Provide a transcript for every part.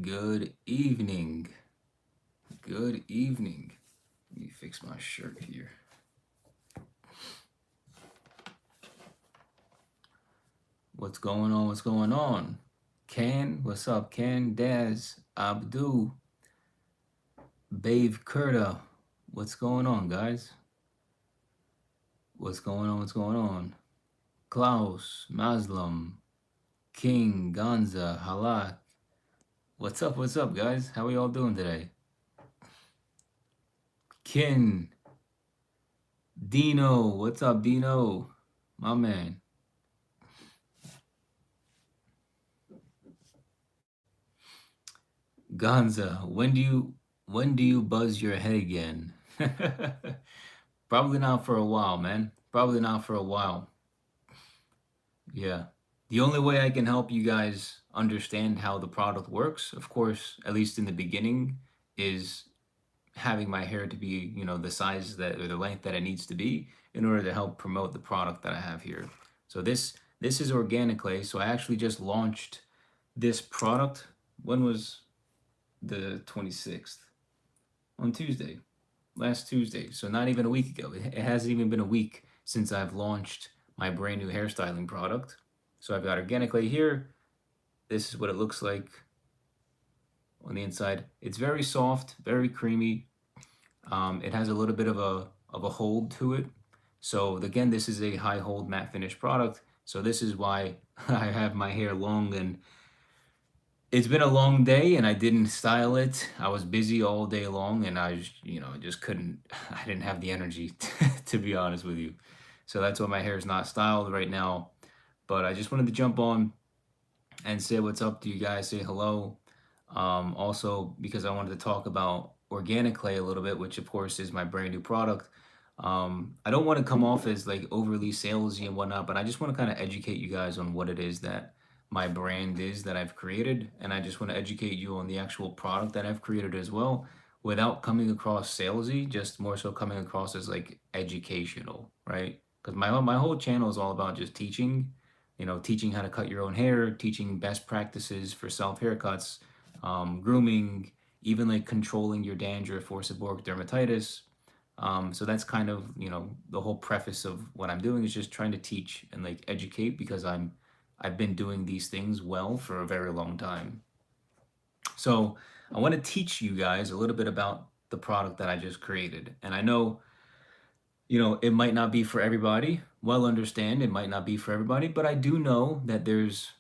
Good evening. Good evening. Let me fix my shirt here. What's going on? What's going on? Ken, what's up? Ken, Daz, Abdul, Babe Kurta. What's going on, guys? What's going on? What's going on? Klaus, Maslam, King, Ganza, Halak. What's up? What's up, guys? How are y'all doing today? Kin, Dino, what's up, Dino? My man. Ganza, when do you buzz your head again? Probably not for a while, man. Probably not for a while. Yeah. The only way I can help you guys understand how the product works, of course, at least in the beginning, is having my hair to be, the size that or the length that it needs to be in order to help promote the product that I have here. So this is Organiclay. So I actually just launched this product. When was the 26th? On Tuesday, last Tuesday. So not even a week ago. It hasn't even been a week since I've launched my brand new hairstyling product. So I've got Organiclay here. This is what it looks like on the inside. It's very soft, very creamy. It has a little bit of a hold to it. So again, this is a high hold matte finish product. So this is why I have my hair long, and it's been a long day and I didn't style it. I was busy all day long and I just couldn't, I didn't have the energy to be honest with you. So that's why my hair is not styled right now. But I just wanted to jump on and say what's up to you guys, say hello. Also, because I wanted to talk about Organiclay a little bit, which of course is my brand new product. I don't want to come off as like overly salesy and whatnot, but I just want to kind of educate you guys on what it is that my brand is that I've created. And I just want to educate you on the actual product that I've created as well without coming across salesy, just more so coming across as like educational, right? Because my whole channel is all about just teaching, teaching how to cut your own hair, teaching best practices for self haircuts, grooming, even like controlling your dandruff or seborrheic dermatitis. So that's kind of, the whole preface of what I'm doing is just trying to teach and like educate because I've been doing these things well for a very long time. So I want to teach you guys a little bit about the product that I just created. And I know, it might not be for everybody. Well, understand it might not be for everybody, but I do know that there's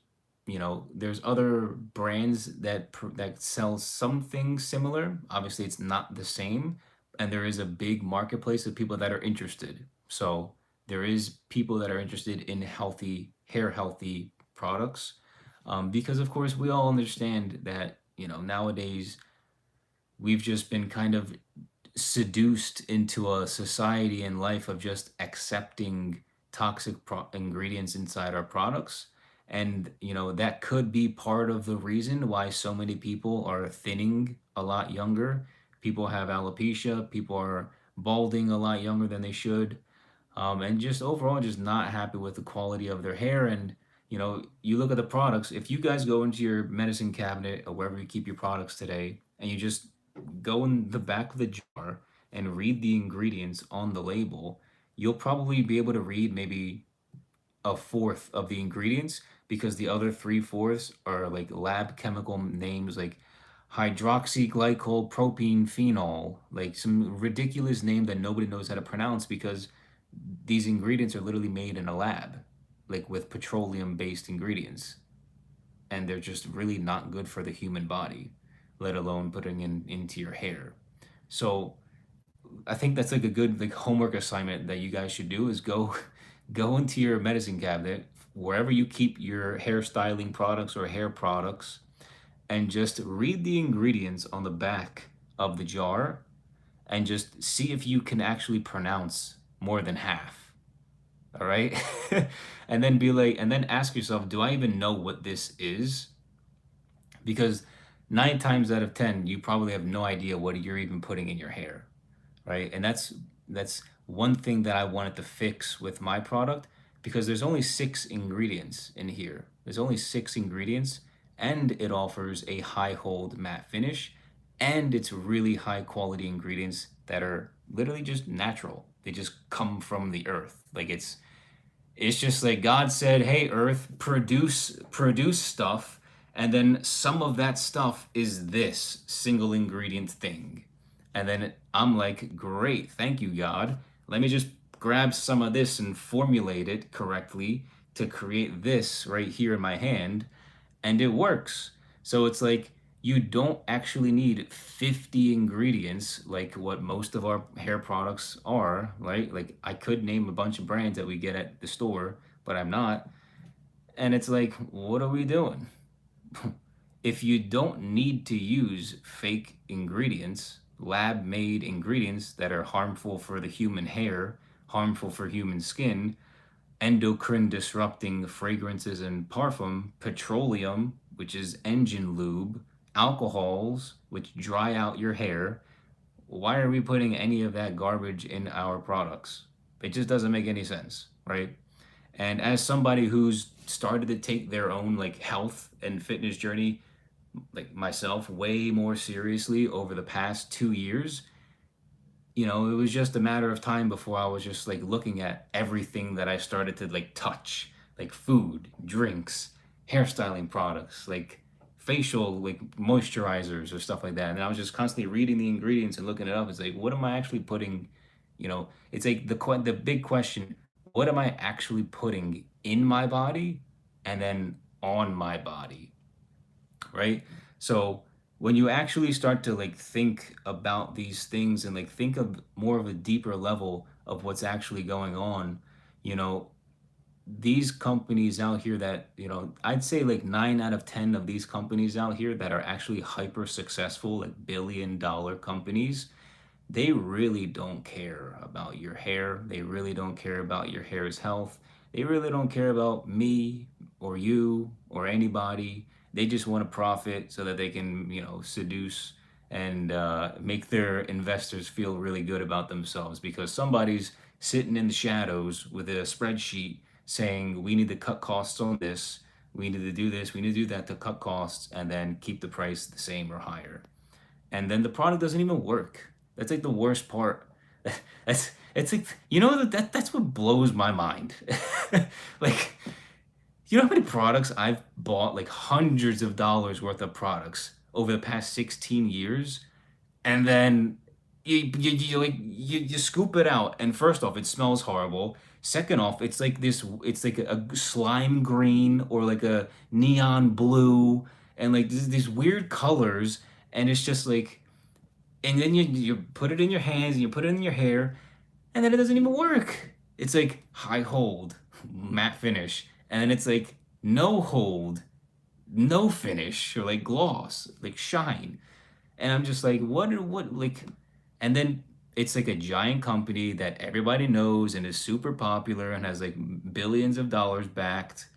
other brands that sell something similar. Obviously, it's not the same, and there is a big marketplace of people that are interested. So there is people that are interested in healthy products, because of course we all understand that nowadays we've just been kind of seduced into a society and life of just accepting toxic ingredients inside our products. And, that could be part of the reason why so many people are thinning a lot younger. People have alopecia, people are balding a lot younger than they should. And just overall, just not happy with the quality of their hair. And, you look at the products, if you guys go into your medicine cabinet or wherever you keep your products today, and you just go in the back of the jar and read the ingredients on the label, you'll probably be able to read maybe a fourth of the ingredients because the other three-fourths are like lab chemical names like hydroxyglycol propene phenol, like some ridiculous name that nobody knows how to pronounce because these ingredients are literally made in a lab, like with petroleum based ingredients, and they're just really not good for the human body, let alone putting in into your hair. So I think that's like a good like homework assignment that you guys should do is go go into your medicine cabinet wherever you keep your hairstyling products or hair products and just read the ingredients on the back of the jar and just see if you can actually pronounce more than half. All right? And then be like and then ask yourself, do I even know what this is? Because 9 times out of 10 you probably have no idea what you're even putting in your hair, right? And that's one thing that I wanted to fix with my product because there's only 6 ingredients in here. There's only 6 ingredients, and it offers a high hold matte finish, and it's really high quality ingredients that are literally just natural. They just come from the earth. Like it's just like God said, "Hey earth, produce stuff." And then some of that stuff is this single ingredient thing. And then I'm like, "Great. Thank you, God. Let me just grab some of this and formulate it correctly to create this right here in my hand." And it works. So it's like you don't actually need 50 ingredients like what most of our hair products are, right? Like I could name a bunch of brands that we get at the store, but I'm not. And it's like, what are we doing? If you don't need to use fake ingredients, lab made ingredients that are harmful for the human hair, harmful for human skin, endocrine disrupting fragrances and parfum, petroleum, which is engine lube, alcohols, which dry out your hair. Why are we putting any of that garbage in our products? It just doesn't make any sense, right? And as somebody who's started to take their own like health and fitness journey, like myself, way more seriously over the past 2 years, it was just a matter of time before I was just like looking at everything that I started to like touch, like food, drinks, hairstyling products, like facial like moisturizers or stuff like that. And I was just constantly reading the ingredients and looking it up. It's like, what am I actually putting? It's like the big question: what am I actually putting in my body and then on my body? Right? So when you actually start to like think about these things and like think of more of a deeper level of what's actually going on, you know, these companies out here that, I'd say like 9 out of 10 of these companies out here that are actually hyper successful, like billion-dollar companies, they really don't care about your hair. They really don't care about your hair's health. They really don't care about me or you or anybody. They just want to profit so that they can, seduce and make their investors feel really good about themselves because somebody's sitting in the shadows with a spreadsheet saying, we need to cut costs on this, we need to do this, we need to do that to cut costs, and then keep the price the same or higher, and then the product doesn't even work. That's like the worst part. That's it's like that's what blows my mind. Like, you know how many products I've bought, like hundreds of dollars worth of products over the past 16 years, and then you scoop it out, and first off, it smells horrible. Second off, it's like a slime green or like a neon blue, and like these weird colors, and it's just like, and then you put it in your hands and you put it in your hair, and then it doesn't even work. It's like high hold, matte finish, and then it's like no hold, no finish, or like gloss, like shine. And I'm just like, what, like, and then it's like a giant company that everybody knows and is super popular and has like billions of dollars backed.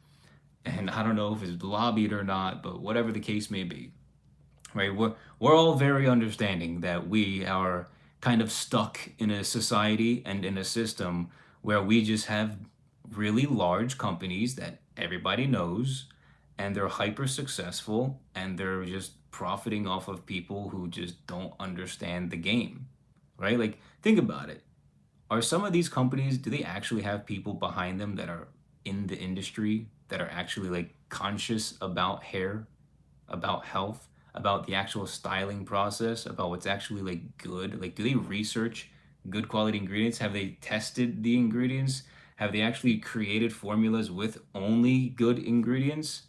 And I don't know if it's lobbied or not, but whatever the case may be, right? We're all very understanding that we are kind of stuck in a society and in a system where we just have really large companies that everybody knows, and they're hyper successful, and they're just profiting off of people who just don't understand the game, right? Like, think about it. Are some of these companies, do they actually have people behind them that are in the industry that are actually like conscious about hair, about health, about the actual styling process, about what's actually like good? Like, do they research good quality ingredients? Have they tested the ingredients? Have they actually created formulas with only good ingredients?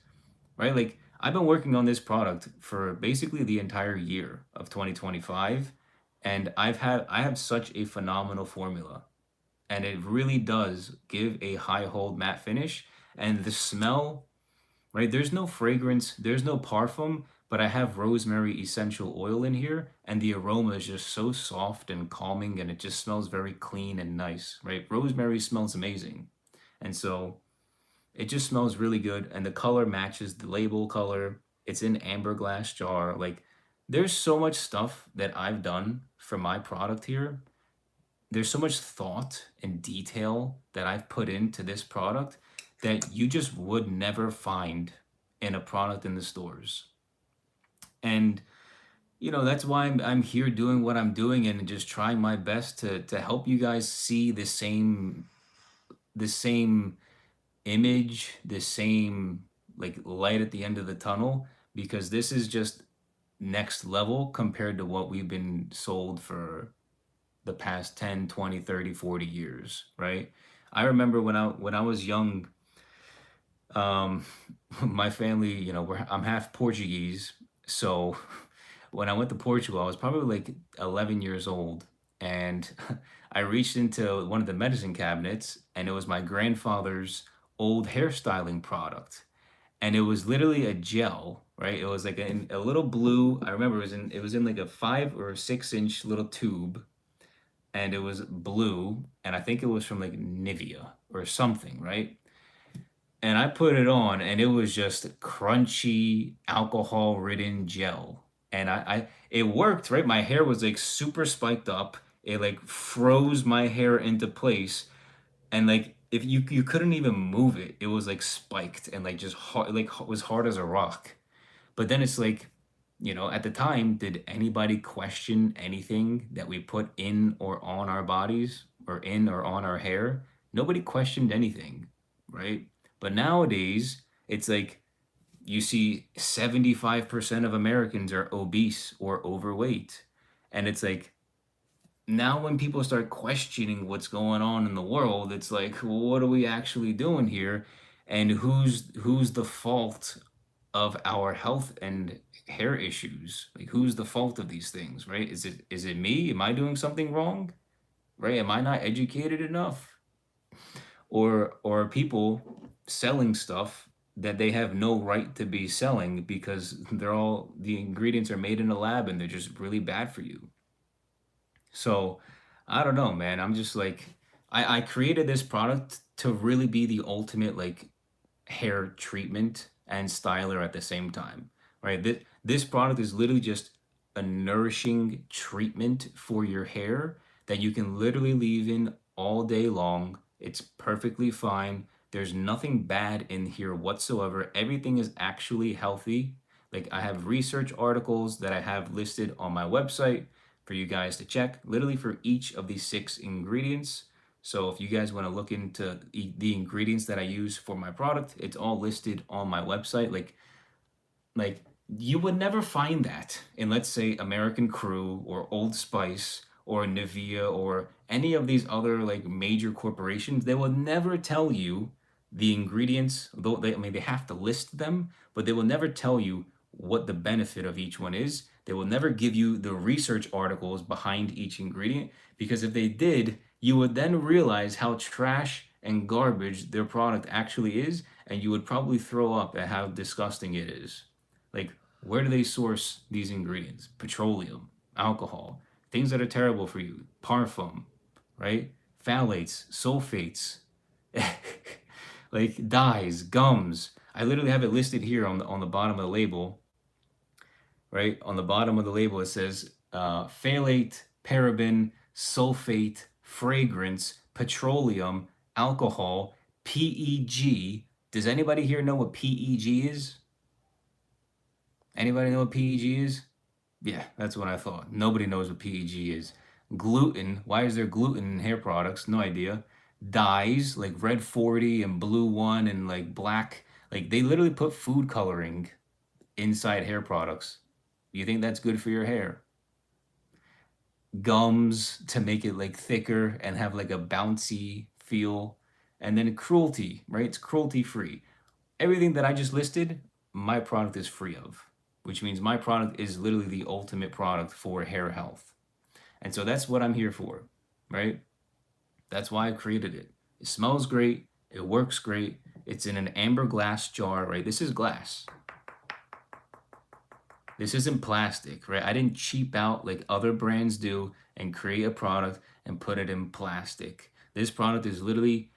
Right? Like, I've been working on this product for basically the entire year of 2025, and I have such a phenomenal formula, and it really does give a high hold matte finish, and the smell, right? There's no fragrance, there's no parfum, but I have rosemary essential oil in here, and the aroma is just so soft and calming, and it just smells very clean and nice, right? Rosemary smells amazing. And so it just smells really good, and the color matches the label color. It's in amber glass jar. Like, there's so much stuff that I've done for my product here. There's so much thought and detail that I've put into this product that you just would never find in a product in the stores. And that's why I'm here doing what I'm doing and just trying my best to help you guys see the same image, the same like light at the end of the tunnel, because this is just next level compared to what we've been sold for the past 10, 20, 30, 40 years, right? I remember when I was young, um, my family, I'm half Portuguese, so when I went to Portugal, I was probably like 11 years old, and I reached into one of the medicine cabinets, and it was my grandfather's old hairstyling product, and it was literally a gel, right? It was like a little blue. I remember it was in like a 5 or 6 inch little tube, and it was blue, and I think it was from like Nivea or something, right? And I put it on, and it was just crunchy, alcohol ridden gel. And it worked, right? My hair was like super spiked up. It like froze my hair into place. And like, if you couldn't even move it, it was like spiked and like just hard, like was hard as a rock. But then it's like, at the time, did anybody question anything that we put in or on our bodies or in or on our hair? Nobody questioned anything, right? But nowadays, it's like you see 75% of Americans are obese or overweight. And it's like, now when people start questioning what's going on in the world, it's like, well, what are we actually doing here? And who's the fault of our health and hair issues? Like, who's the fault of these things, right? Is it me? Am I doing something wrong? Right? Am I not educated enough? Or are people selling stuff that they have no right to be selling because the ingredients are made in a lab and they're just really bad for you. So I don't know, man. I'm just like, I created this product to really be the ultimate like hair treatment and styler at the same time, right? This product is literally just a nourishing treatment for your hair that you can literally leave in all day long. It's perfectly fine. There's nothing bad in here whatsoever. Everything is actually healthy. Like, I have research articles that I have listed on my website for you guys to check, literally for each of these 6 ingredients. So if you guys want to look into the ingredients that I use for my product, it's all listed on my website. Like you would never find that in, let's say, American Crew or Old Spice or Nivea or any of these other like major corporations. They will never tell you the ingredients, though they have to list them, but they will never tell you what the benefit of each one is. They will never give you the research articles behind each ingredient, because if they did, you would then realize how trash and garbage their product actually is, and you would probably throw up at how disgusting it is. Like, where do they source these ingredients? Petroleum, alcohol, things that are terrible for you, parfum, right? Phthalates, sulfates, like dyes, gums. I literally have it listed here on the bottom of the label, right? On the bottom of the label, it says phthalate, paraben, sulfate, fragrance, petroleum, alcohol, PEG. Does anybody here know what PEG is? Anybody know what PEG is? Yeah, that's what I thought. Nobody knows what PEG is. Gluten. Why is there gluten in hair products? No idea. Dyes like red 40 and blue 1 and like black. Like, they literally put food coloring inside hair products. You think that's good for your hair? Gums to make it like thicker and have like a bouncy feel. And then cruelty, right? It's cruelty free. Everything that I just listed, my product is free of, which means my product is literally the ultimate product for hair health. And so that's what I'm here for, right? That's why I created it. It smells great. It works great. It's in an amber glass jar, right? This is glass. This isn't plastic, right? I didn't cheap out like other brands do and create a product and put it in plastic. This product is literally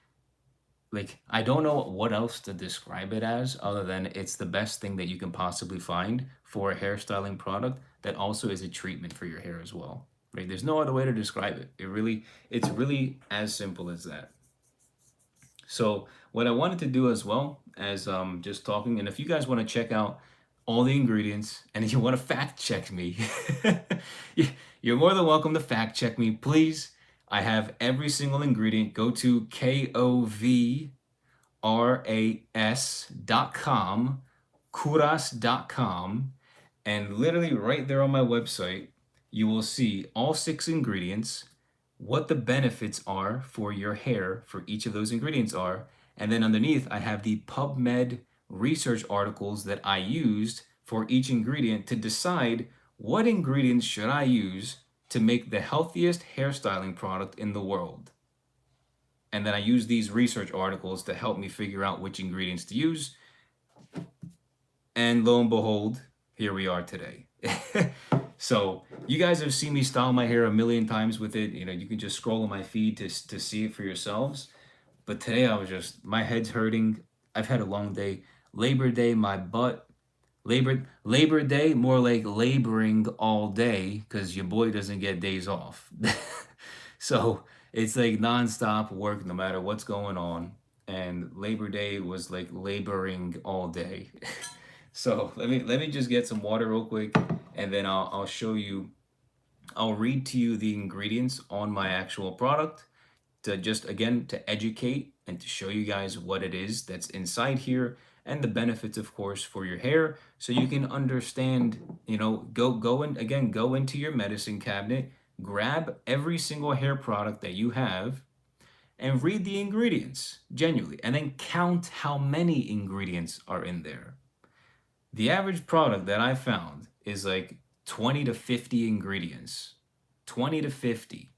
like, I don't know what else to describe it as other than it's the best thing that you can possibly find for a hairstyling product that also is a treatment for your hair as well, right? There's no other way to describe it. It's really as simple as that. So what I wanted to do as well as just talking, and if you guys want to check out all the ingredients and if you want to fact check me, you're more than welcome to fact check me, please. I have every single ingredient. Go to KOVRAS.com, Kouras.com, and literally right there on my website, you will see all 6 ingredients, what the benefits are for your hair for each of those ingredients are. And then underneath, I have the PubMed research articles that I used for each ingredient to decide what ingredients should I use to make the healthiest hairstyling product in the world. And then I use these research articles to help me figure out which ingredients to use. And lo and behold, here we are today. So you guys have seen me style my hair a million times with it. You know, you can just scroll on my feed to see it for yourselves. But today I was just, my head's hurting. I've had a long day. Labor Day, my butt. Labor Day, more like laboring all day because your boy doesn't get days off. So it's like nonstop work no matter what's going on. And Labor Day was like laboring all day. So let me just get some water real quick, and then I'll show you. I'll read to you the ingredients on my actual product to just again to educate and to show you guys what it is that's inside here and the benefits, of course, for your hair, so you can understand. You know, go and again go into your medicine cabinet, grab every single hair product that you have, and read the ingredients genuinely, and then count how many ingredients are in there. The average product that I found is like 20 to 50 ingredients. 20 to 50.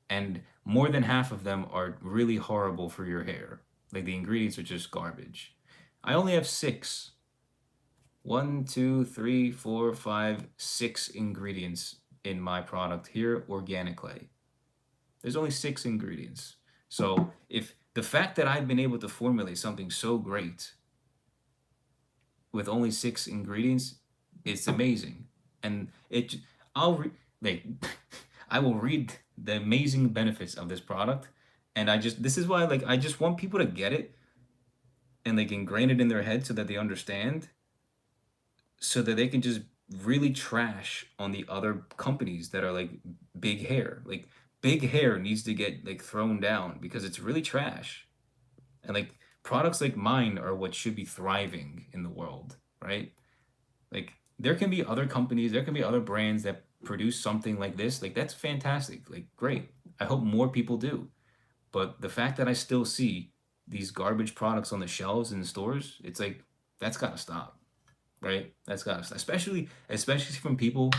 And more than half of them are really horrible for your hair. Like the ingredients are just garbage. I only have 6. 1, 2, 3, 4, 5, 6 ingredients in my product here, Organiclay. There's only 6 ingredients. So if the fact that I've been able to formulate something so great with only 6 ingredients, it's amazing. And like I will read the amazing benefits of this product, and this is why like I just want people to get it and like ingrain it in their head so that they understand, so that they can just really trash on the other companies that are like big hair. Like big hair needs to get like thrown down because it's really trash. And like products like mine are what should be thriving in the world, right? Like there can be other companies, there can be other brands that produce something like this. Like that's fantastic. Like great. I hope more people do. But the fact that I still see these garbage products on the shelves in the stores, it's like that's got to stop, right? That's got to stop. Especially from people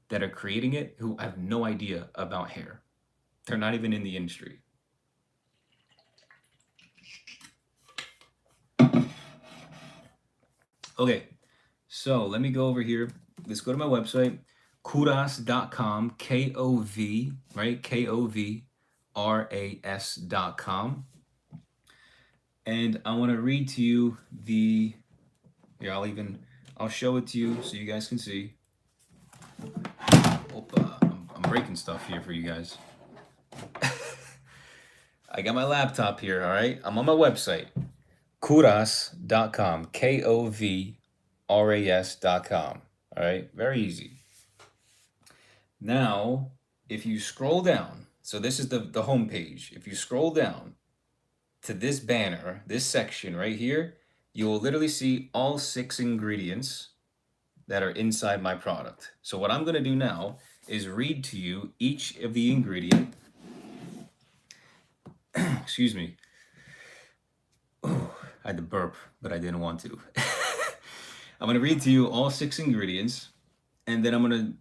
that are creating it who have no idea about hair. They're not even in the industry. Okay, so let me go over here. Let's go to my website, Kouras.com, K-O-V, right? K-O-V-R-A-S.com. And I want to read to you here, I'll show it to you so you guys can see. I'm breaking stuff here for you guys. I got my laptop here, all right? I'm on my website, Kouras.com, K-O-V-R-A-S.com, all right? Very easy. Now, if you scroll down, so this is the home page. If you scroll down to this banner, this section right here, you will literally see all 6 ingredients that are inside my product. So what I'm going to do now is read to you each of the ingredient. Excuse me. Oh, I had to burp, but I didn't want to. I'm going to read to you all 6 ingredients, and then I'm going to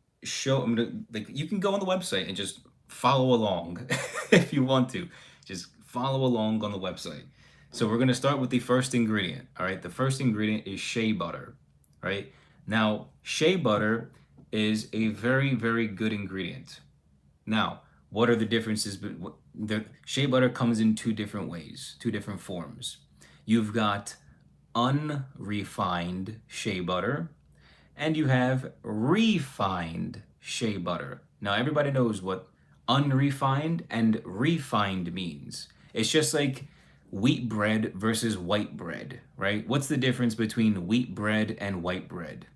like, you can go on the website and just follow along if you want to. Just follow along on the website. So we're going to start with the first ingredient. All right. The first ingredient is shea butter. Right. Now, shea butter is a very, very good ingredient. Now, what are the differences? The shea butter comes in 2 different ways, 2 different forms. You've got unrefined shea butter, and you have refined shea butter. Now, everybody knows what unrefined and refined means. It's just like wheat bread versus white bread, right? What's the difference between wheat bread and white bread?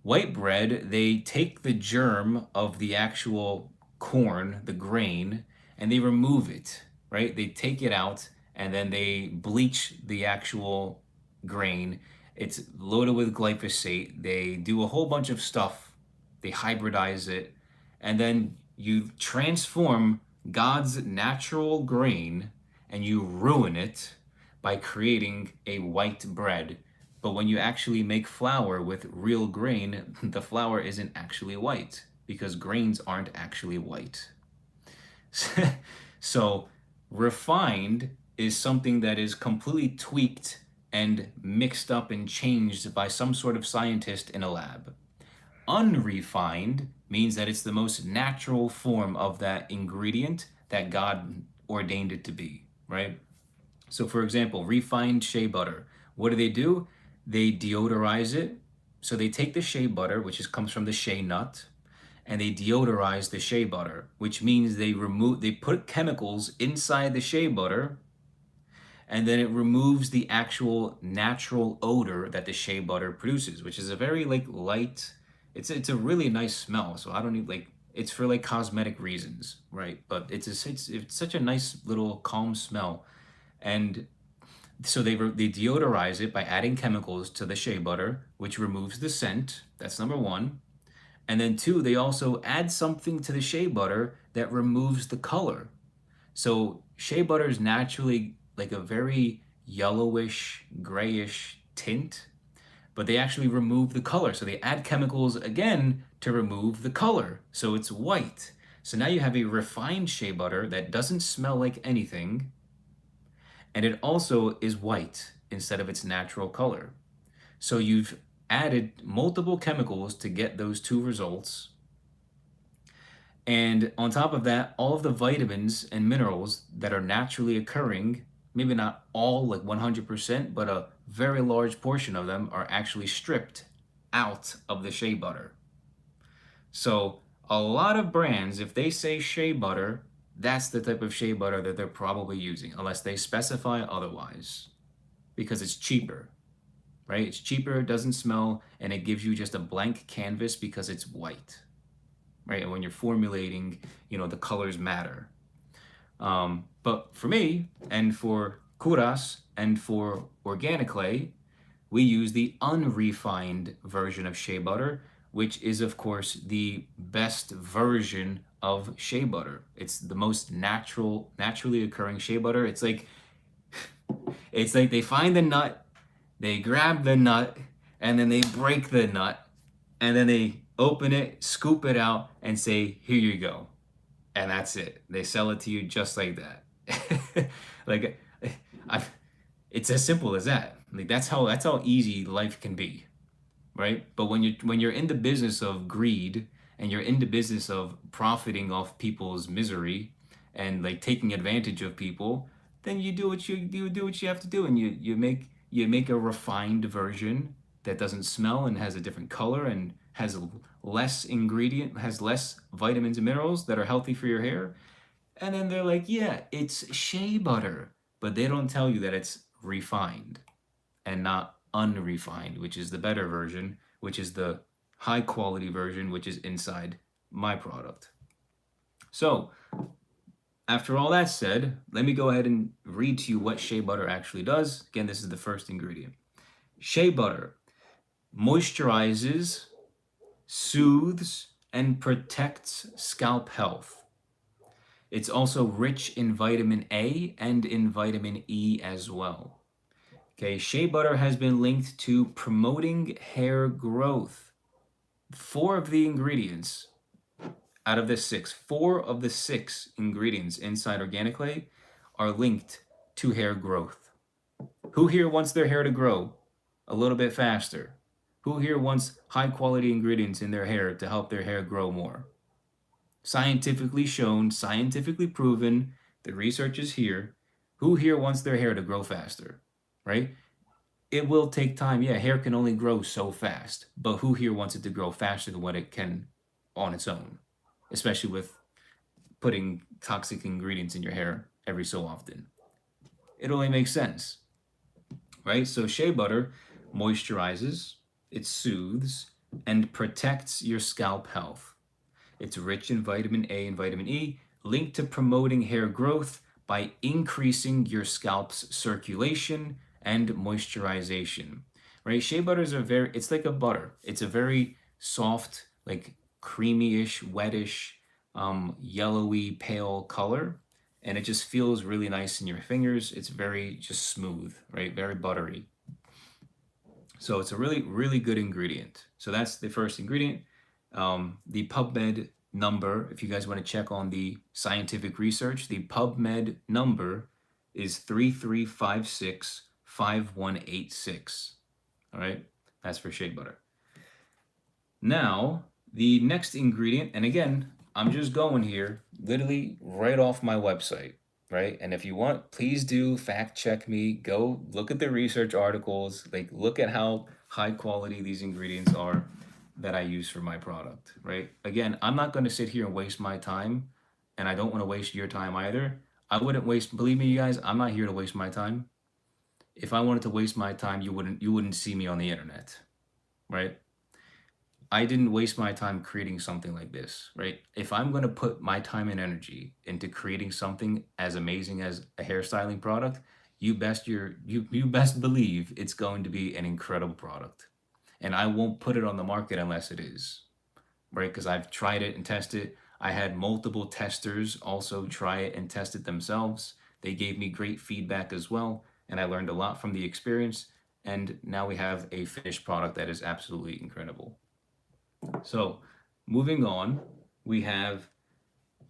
White bread, they take the germ of the actual corn, the grain, and they remove it, right? They take it out and then they bleach the actual grain. It's loaded with glyphosate. They do a whole bunch of stuff. They hybridize it. And then you transform God's natural grain and you ruin it by creating a white bread. But when you actually make flour with real grain, the flour isn't actually white because grains aren't actually white. So refined is something that is completely tweaked and mixed up and changed by some sort of scientist in a lab. Unrefined means that it's the most natural form of that ingredient that God ordained it to be, right? So, for example, refined shea butter. What do? They deodorize it. So they take the shea butter, which comes from the shea nut, and they deodorize the shea butter, which means they put chemicals inside the shea butter, and then it removes the actual natural odor that the shea butter produces, which is a very like light. It's a really nice smell. So I don't need like it's for like cosmetic reasons, right? But it's such a nice little calm smell, and so they deodorize it by adding chemicals to the shea butter, which removes the scent. That's number one. And then two, they also add something to the shea butter that removes the color. So shea butter is naturally like a very yellowish, grayish tint, but they actually remove the color. So they add chemicals again to remove the color. So it's white. So now you have a refined shea butter that doesn't smell like anything, and it also is white instead of its natural color. So you've added multiple chemicals to get those two results. And on top of that, all of the vitamins and minerals that are naturally occurring, maybe not all like 100%, but a very large portion of them are actually stripped out of the shea butter. So a lot of brands, if they say shea butter, that's the type of shea butter that they're probably using, unless they specify otherwise, because it's cheaper, right? It's cheaper, it doesn't smell, and it gives you just a blank canvas because it's white, right? And when you're formulating, the colors matter. But for me, and for Kouras, and for Organiclay, we use the unrefined version of shea butter, which is, of course, the best version of shea butter. It's the most naturally occurring shea butter. It's like they find the nut, they grab the nut, and then they break the nut, and then they open it, scoop it out, and say, "Here you go." And that's it. They sell it to you just like that. like, it's as simple as that. Like that's how easy life can be, right? But when you're in the business of greed and you're in the business of profiting off people's misery and like taking advantage of people, then you do what you have to do, and you make a refined version that doesn't smell and has a different color and has has less vitamins and minerals that are healthy for your hair. And then they're like, yeah, it's shea butter, but they don't tell you that it's refined and not unrefined, which is the better version, which is the high quality version, which is inside my product. So after all that said, let me go ahead and read to you what shea butter actually does. Again, this is the first ingredient. Shea butter moisturizes, soothes, and protects scalp health. It's also rich in vitamin A and in vitamin E as well. Okay, shea butter has been linked to promoting hair growth. 4 of the ingredients out of the 6, 4 of the 6 ingredients inside Organiclay are linked to hair growth. Who here wants their hair to grow a little bit faster? Who here wants high quality ingredients in their hair to help their hair grow more? Scientifically shown, scientifically proven, the research is here. Who here wants their hair to grow faster, right? It will take time. Yeah, hair can only grow so fast, but who here wants it to grow faster than what it can on its own, especially with putting toxic ingredients in your hair every so often? It only makes sense, right? So shea butter moisturizes, it soothes, and protects your scalp health. It's rich in vitamin A and vitamin E, linked to promoting hair growth by increasing your scalp's circulation and moisturization. Right? Shea butters are it's like a butter. It's a very soft, like creamy-ish, wettish, yellowy, pale color. And it just feels really nice in your fingers. It's very just smooth, right? Very buttery. So it's a really, really good ingredient. So that's the first ingredient. The PubMed number, if you guys want to check on the scientific research, the PubMed number is 33565186. All right, that's for shea butter. Now, the next ingredient, and again, I'm just going here literally right off my website, right? And if you want, please do fact check me. Go look at the research articles, like look at how high quality these ingredients are that I use for my product, right? Again, I'm not going to sit here and waste my time, and I don't want to waste your time either. I wouldn't waste, believe me, you guys, I'm not here to waste my time. If I wanted to waste my time, you wouldn't see me on the internet, right? I didn't waste my time creating something like this, right? If I'm going to put my time and energy into creating something as amazing as a hairstyling product, you best believe it's going to be an incredible product. And I won't put it on the market unless it is, right? Because I've tried it and tested it. I had multiple testers also try it and test it themselves. They gave me great feedback as well, and I learned a lot from the experience. And now we have a finished product that is absolutely incredible. So, moving on, we have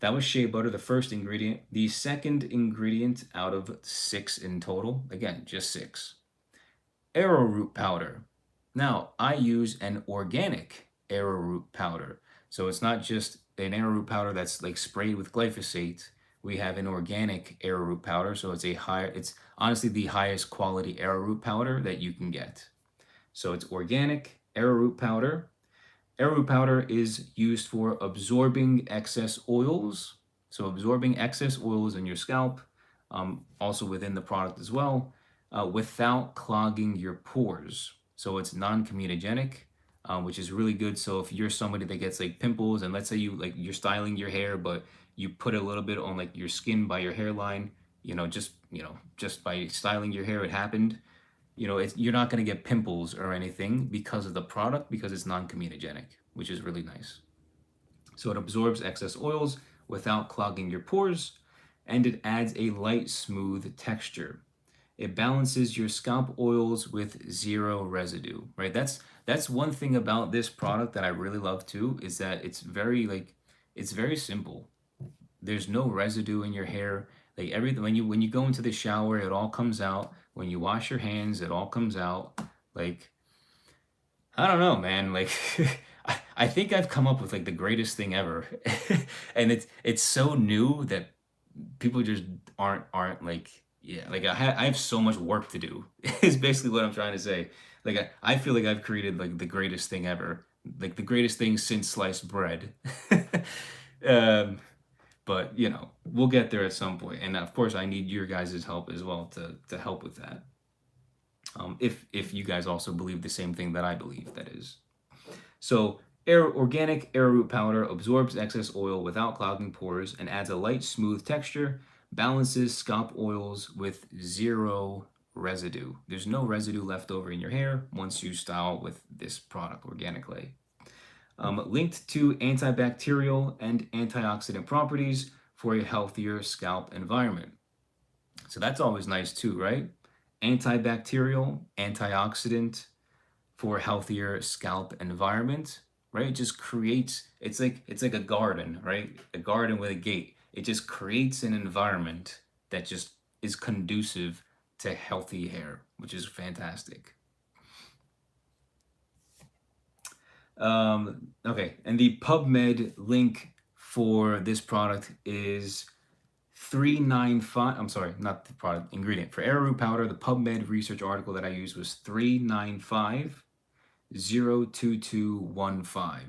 that was shea butter, the first ingredient. The second ingredient out of 6 in total, again, just 6. Arrowroot powder. Now, I use an organic arrowroot powder. So it's not just an arrowroot powder that's like sprayed with glyphosate. We have an organic arrowroot powder, so it's honestly the highest quality arrowroot powder that you can get. So it's organic arrowroot powder. Arrowroot powder is used for absorbing excess oils. So absorbing excess oils in your scalp, also within the product as well, without clogging your pores. So it's non-comedogenic, which is really good. So if you're somebody that gets like pimples, and let's say you're styling your hair, but you put a little bit on like your skin by your hairline, just by styling your hair, it happened. You're not going to get pimples or anything because of the product, because it's non-comedogenic, which is really nice. So it absorbs excess oils without clogging your pores, and it adds a light, smooth texture. It balances your scalp oils with zero residue, right? That's one thing about this product that I really love too, is that it's very simple. There's no residue in your hair. Like everything, when you go into the shower, it all comes out. When you wash your hands, it all comes out. Like, I don't know, man. Like, I think I've come up with like the greatest thing ever, and it's so new that people just aren't like, yeah. Like I have so much work to do. Is basically what I'm trying to say. Like I feel like I've created like the greatest thing ever, like the greatest thing since sliced bread. um, but we'll get there at some point, and of course I need your guys' help as well to help with that. If you guys also believe the same thing that I believe, that is. So organic arrowroot powder absorbs excess oil without clogging pores and adds a light, smooth texture, balances scalp oils with zero residue. There's no residue left over in your hair once you style with this product, Organiclay. Linked to antibacterial and antioxidant properties for a healthier scalp environment. So that's always nice too, right? Antibacterial, antioxidant for a healthier scalp environment, right? It just creates, it's like a garden, right? A garden with a gate. It just creates an environment that just is conducive to healthy hair, which is fantastic. Okay, and the PubMed link for this product is 395. I'm sorry, not the product, ingredient. For arrowroot powder, the PubMed research article that I used was 395-02215.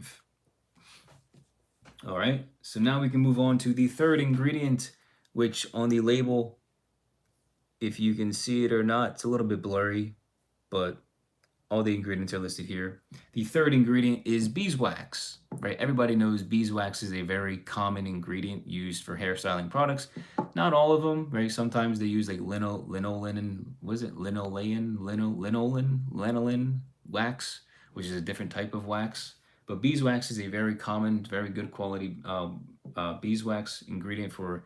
All right, so now we can move on to the third ingredient, which on the label if you can see it or not. It's a little bit blurry, but all the ingredients are listed here. The third ingredient is beeswax, right? Everybody knows beeswax is a very common ingredient used for hairstyling products. Not all of them, right? Sometimes they use like linolin, was it lanolin wax, which is a different type of wax. But beeswax is a very common, very good quality beeswax ingredient for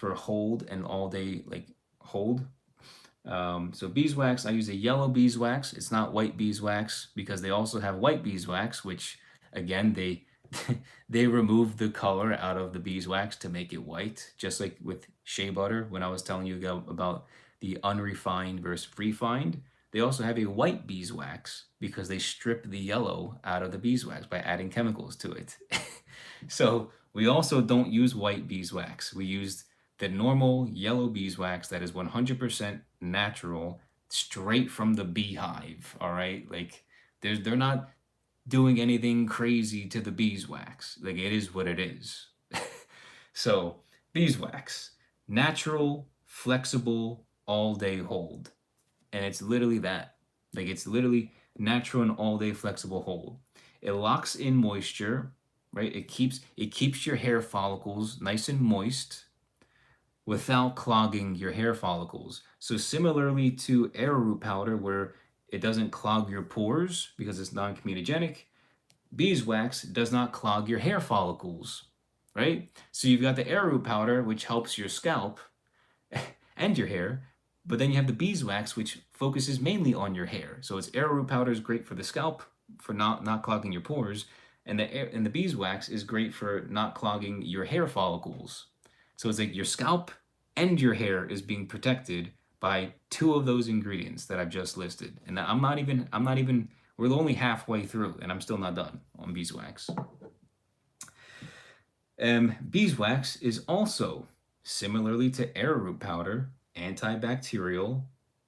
hold and all day like hold. So beeswax, I use a yellow beeswax. It's not white beeswax because they also have white beeswax, which again they they remove the color out of the beeswax to make it white, just like with shea butter when I was telling you about the unrefined versus refined. They also have a white beeswax because they strip the yellow out of the beeswax by adding chemicals to it. So we also don't use white beeswax. We use the normal yellow beeswax that is 100% natural, straight from the beehive. All right, like they're not doing anything crazy to the beeswax. Like it is what it is. So beeswax, natural, flexible, all day hold, and it's literally that. Like it's literally natural and all day flexible hold. It locks in moisture, right? It keeps your hair follicles nice and moist without clogging your hair follicles. So similarly to arrowroot powder, where it doesn't clog your pores because it's non-comedogenic, beeswax does not clog your hair follicles, right? So you've got the arrowroot powder, which helps your scalp and your hair, but then you have the beeswax, which focuses mainly on your hair. So it's arrowroot powder is great for the scalp, for not clogging your pores, and the beeswax is great for not clogging your hair follicles. So it's like your scalp and your hair is being protected by two of those ingredients that I've just listed. And we're only halfway through and I'm still not done on beeswax. Beeswax is also, similarly to arrowroot powder, antibacterial,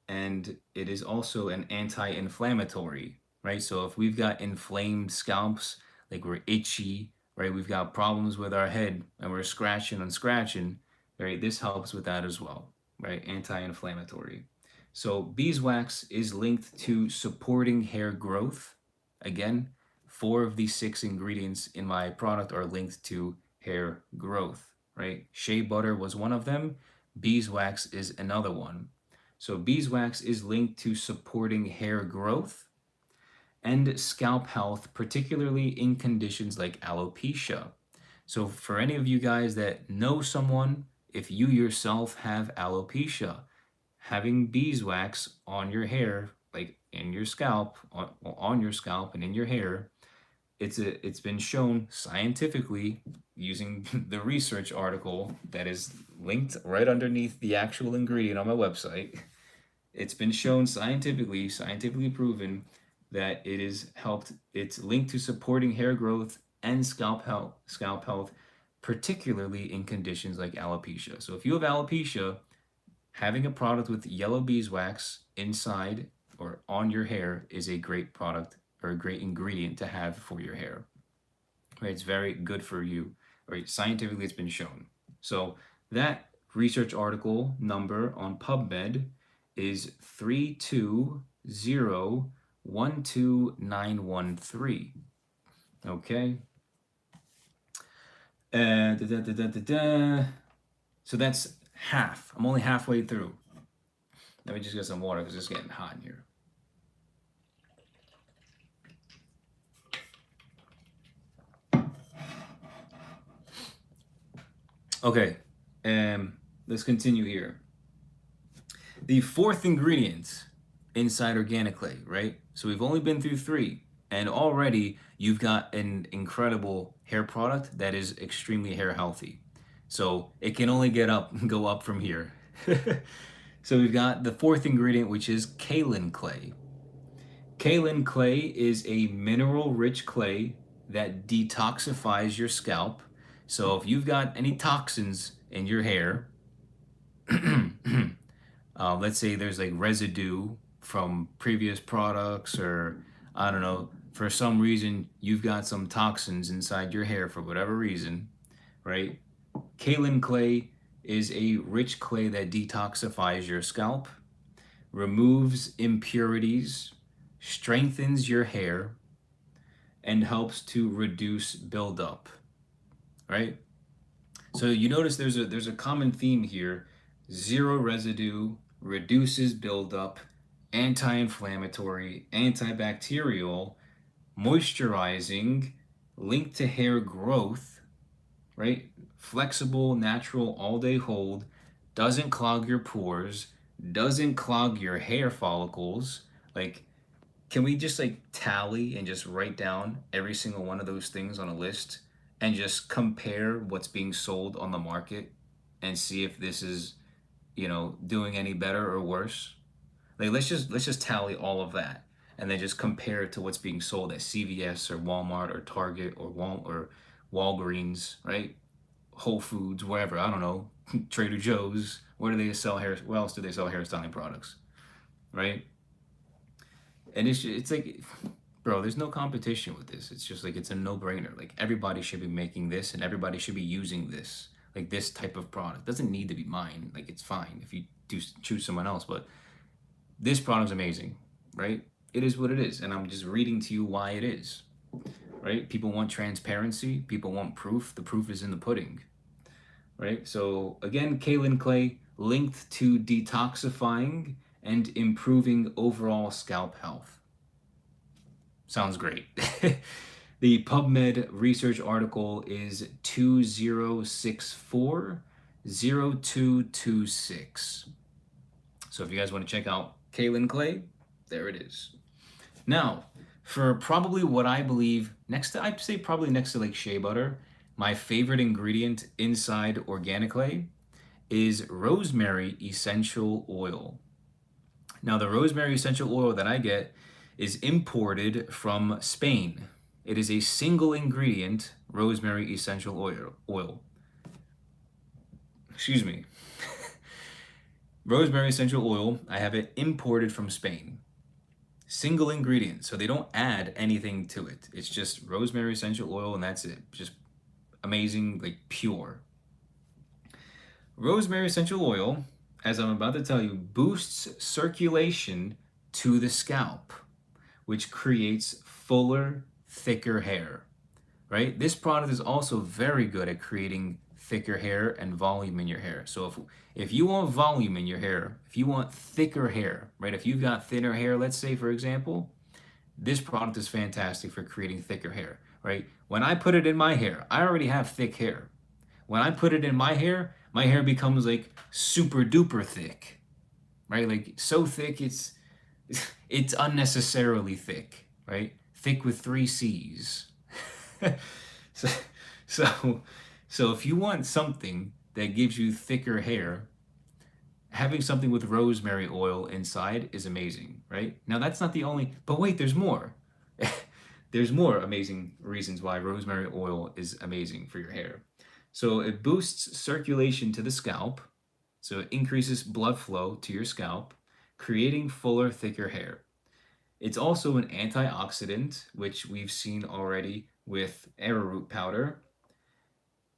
and it is also an anti-inflammatory, right? So if we've got inflamed scalps, like we're itchy, right? We've got problems with our head and we're scratching and scratching, right? This helps with that as well, right? Anti-inflammatory. So beeswax is linked to supporting hair growth. Again, 4 of the 6 ingredients in my product are linked to hair growth, right? Shea butter was one of them. Beeswax is another one. So beeswax is linked to supporting hair growth and scalp health, particularly in conditions like alopecia. So for any of you guys that know someone, if you yourself have alopecia, having beeswax on your hair, like in your scalp, on your scalp and in your hair, it's been shown scientifically using the research article that is linked right underneath the actual ingredient on my website. It's been shown scientifically proven that it's linked to supporting hair growth and scalp health, particularly in conditions like alopecia. So if you have alopecia, having a product with yellow beeswax inside or on your hair is a great product or a great ingredient to have for your hair. Right? It's very good for you. Right? Scientifically, it's been shown. So that research article number on PubMed is 320-12913. Okay. So that's half. I'm only halfway through. Let me just get some water because it's getting hot in here. Okay, let's continue here. The 4th ingredient inside Organiclay, right? So we've only been through 3, and already you've got an incredible hair product that is extremely hair healthy. So it can only go up from here. So we've got the 4th ingredient, which is Kaolin clay. Kaolin clay is a mineral-rich clay that detoxifies your scalp. So if you've got any toxins in your hair, let's say there's like residue from previous products, or I don't know, for some reason you've got some toxins inside your hair for whatever reason, right? Kaolin clay is a rich clay that detoxifies your scalp, removes impurities, strengthens your hair, and helps to reduce buildup, right? So you notice there's a common theme here. Zero residue, reduces buildup, anti-inflammatory, antibacterial, moisturizing, linked to hair growth, right? Flexible, natural, all-day hold, doesn't clog your pores, doesn't clog your hair follicles. Like, can we just like tally and just write down every single one of those things on a list and just compare what's being sold on the market and see if this is, doing any better or worse? Like, let's just tally all of that and then just compare it to what's being sold at CVS or Walmart or Target or Walgreens, right? Whole Foods, wherever, I don't know, Trader Joe's. Where do they sell hair? Where else do they sell hairstyling products, right? And it's like, bro, there's no competition with this. It's just like it's a no-brainer. Like everybody should be making this and everybody should be using this. Like this type of product it doesn't need to be mine. Like it's fine if you do choose someone else, but this product's amazing, right? It is what it is, and I'm just reading to you why it is, right? People want transparency. People want proof. The proof is in the pudding, right? So again, Kaolin clay linked to detoxifying and improving overall scalp health. Sounds great. The PubMed research article is 2064-0226. So if you guys want to check out Kaolin clay, there it is. Now, for probably what I believe I'd say probably next to like shea butter, my favorite ingredient inside Organiclay is rosemary essential oil. Now, the rosemary essential oil that I get is imported from Spain. It is a single ingredient rosemary essential oil. Excuse me. Rosemary essential oil, I have it imported from Spain. Single ingredient, so they don't add anything to it. It's just rosemary essential oil and that's it. Just amazing, like pure. Rosemary essential oil, as I'm about to tell you, boosts circulation to the scalp, which creates fuller, thicker hair, right? This product is also very good at creating thicker hair and volume in your hair. So if you want volume in your hair, if you want thicker hair, right? If you've got thinner hair, let's say for example, this product is fantastic for creating thicker hair, right? When I put it in my hair, I already have thick hair. When I put it in my hair becomes like super duper thick, right? Like so thick it's unnecessarily thick, right? Thick with 3 C's. so, so, so if you want something that gives you thicker hair, having something with rosemary oil inside is amazing, right? Now that's not the only, but wait, there's more. There's more amazing reasons why rosemary oil is amazing for your hair. So it boosts circulation to the scalp, so it increases blood flow to your scalp, creating fuller, thicker hair. It's also an antioxidant, which we've seen already with arrowroot powder.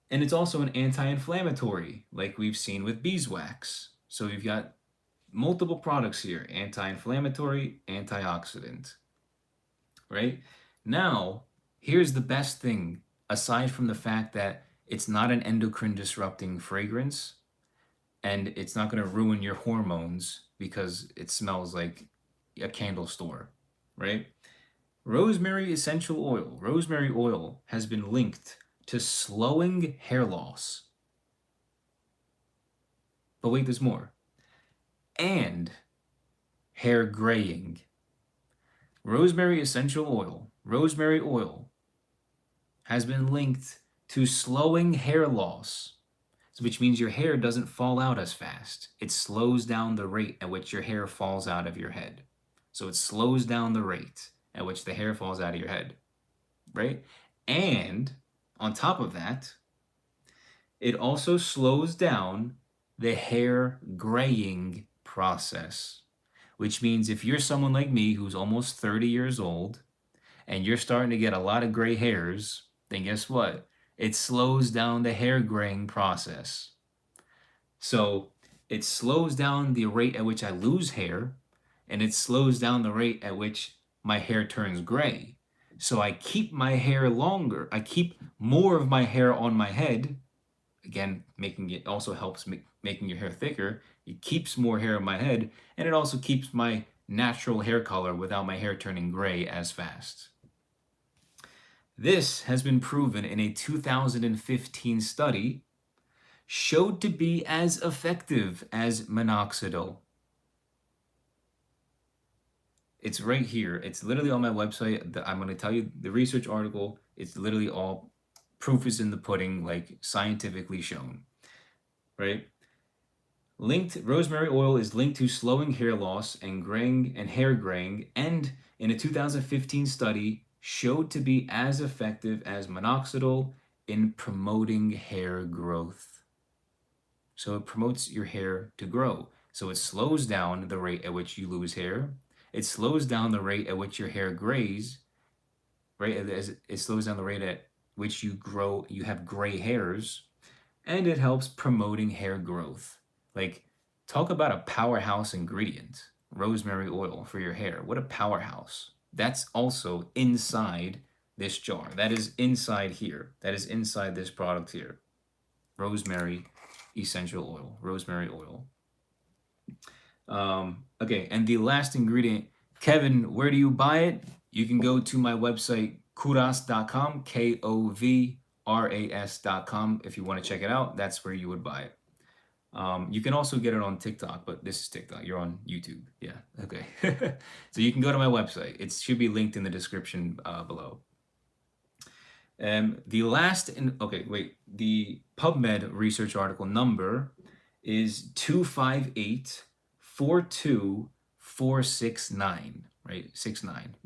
And it's also an anti-inflammatory, like we've seen with beeswax. So we've got multiple products here, anti-inflammatory, antioxidant, right? Now, here's the best thing, aside from the fact that it's not an endocrine disrupting fragrance, and it's not going to ruin your hormones because it smells like a candle store, right? Rosemary essential oil. Rosemary oil has been linked to slowing hair loss. But wait, there's more. And hair graying. Rosemary essential oil, rosemary oil, has been linked to slowing hair loss, which means your hair doesn't fall out as fast. It slows down the rate at which your hair falls out of your head. So it slows down the rate at which the hair falls out of your head, right? And on top of that, it also slows down the hair graying process, which means if you're someone like me who's almost 30 years old and you're starting to get a lot of gray hairs, then guess what? It slows down the hair graying process. So it slows down the rate at which I lose hair, and it slows down the rate at which my hair turns gray. So I keep my hair longer. I keep more of my hair on my head. Again, making it also helps making your hair thicker. It keeps more hair on my head, and it also keeps my natural hair color without my hair turning gray as fast. This has been proven in a 2015 study, showed to be as effective as minoxidil. It's right here. It's literally on my website. I'm going to tell you the research article. It's literally all proof is in the pudding, like scientifically shown, right? Linked rosemary oil is linked to slowing hair loss and graying and hair graying, and in a 2015 study showed to be as effective as minoxidil in promoting hair growth. So it promotes your hair to grow. So it slows down the rate at which you lose hair. It slows down the rate at which your hair grays, right? It slows down the rate at which you have gray hairs, and it helps promoting hair growth. Like, talk about a powerhouse ingredient, rosemary oil for your hair. What a powerhouse. That's also inside this jar. That is inside here. That is inside this product here. Rosemary essential oil, rosemary oil. Okay, and the last ingredient, Kevin, where do you buy it? You can go to my website, kovras.com, KOVRAS.com. If you want to check it out, that's where you would buy it. You can also get it on TikTok, but this is TikTok. You're on YouTube. Yeah, okay. So you can go to my website. It should be linked in the description below. The PubMed research article number is 258-42469, right? 69.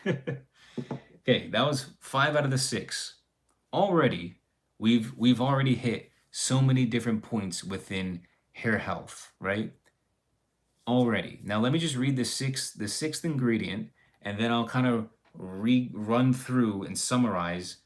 Okay, that was 5 out of the 6. Already, we've already hit so many different points within hair health, right? Already. Now let me just read the sixth ingredient, and then I'll kind of run through and summarize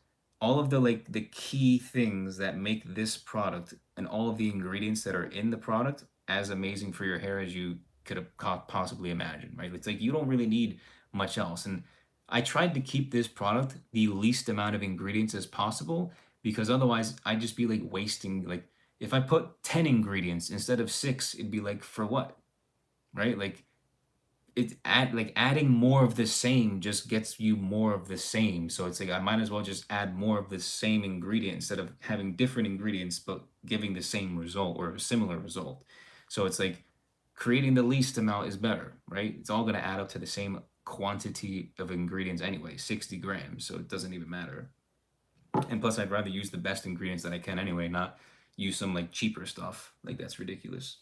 all of the key things that make this product and all of the ingredients that are in the product as amazing for your hair as you could have possibly imagined, right? It's like you don't really need much else. And I tried to keep this product the least amount of ingredients as possible, because otherwise I'd just be like wasting, like if I put 10 ingredients instead of 6, it'd be like, for what? Right? Like adding more of the same just gets you more of the same. So it's like I might as well just add more of the same ingredient instead of having different ingredients but giving the same result or a similar result. So it's like creating the least amount is better, right? It's all going to add up to the same quantity of ingredients anyway, 60 grams, so it doesn't even matter. And plus, I'd rather use the best ingredients that I can anyway, not use some like cheaper stuff. Like, that's ridiculous.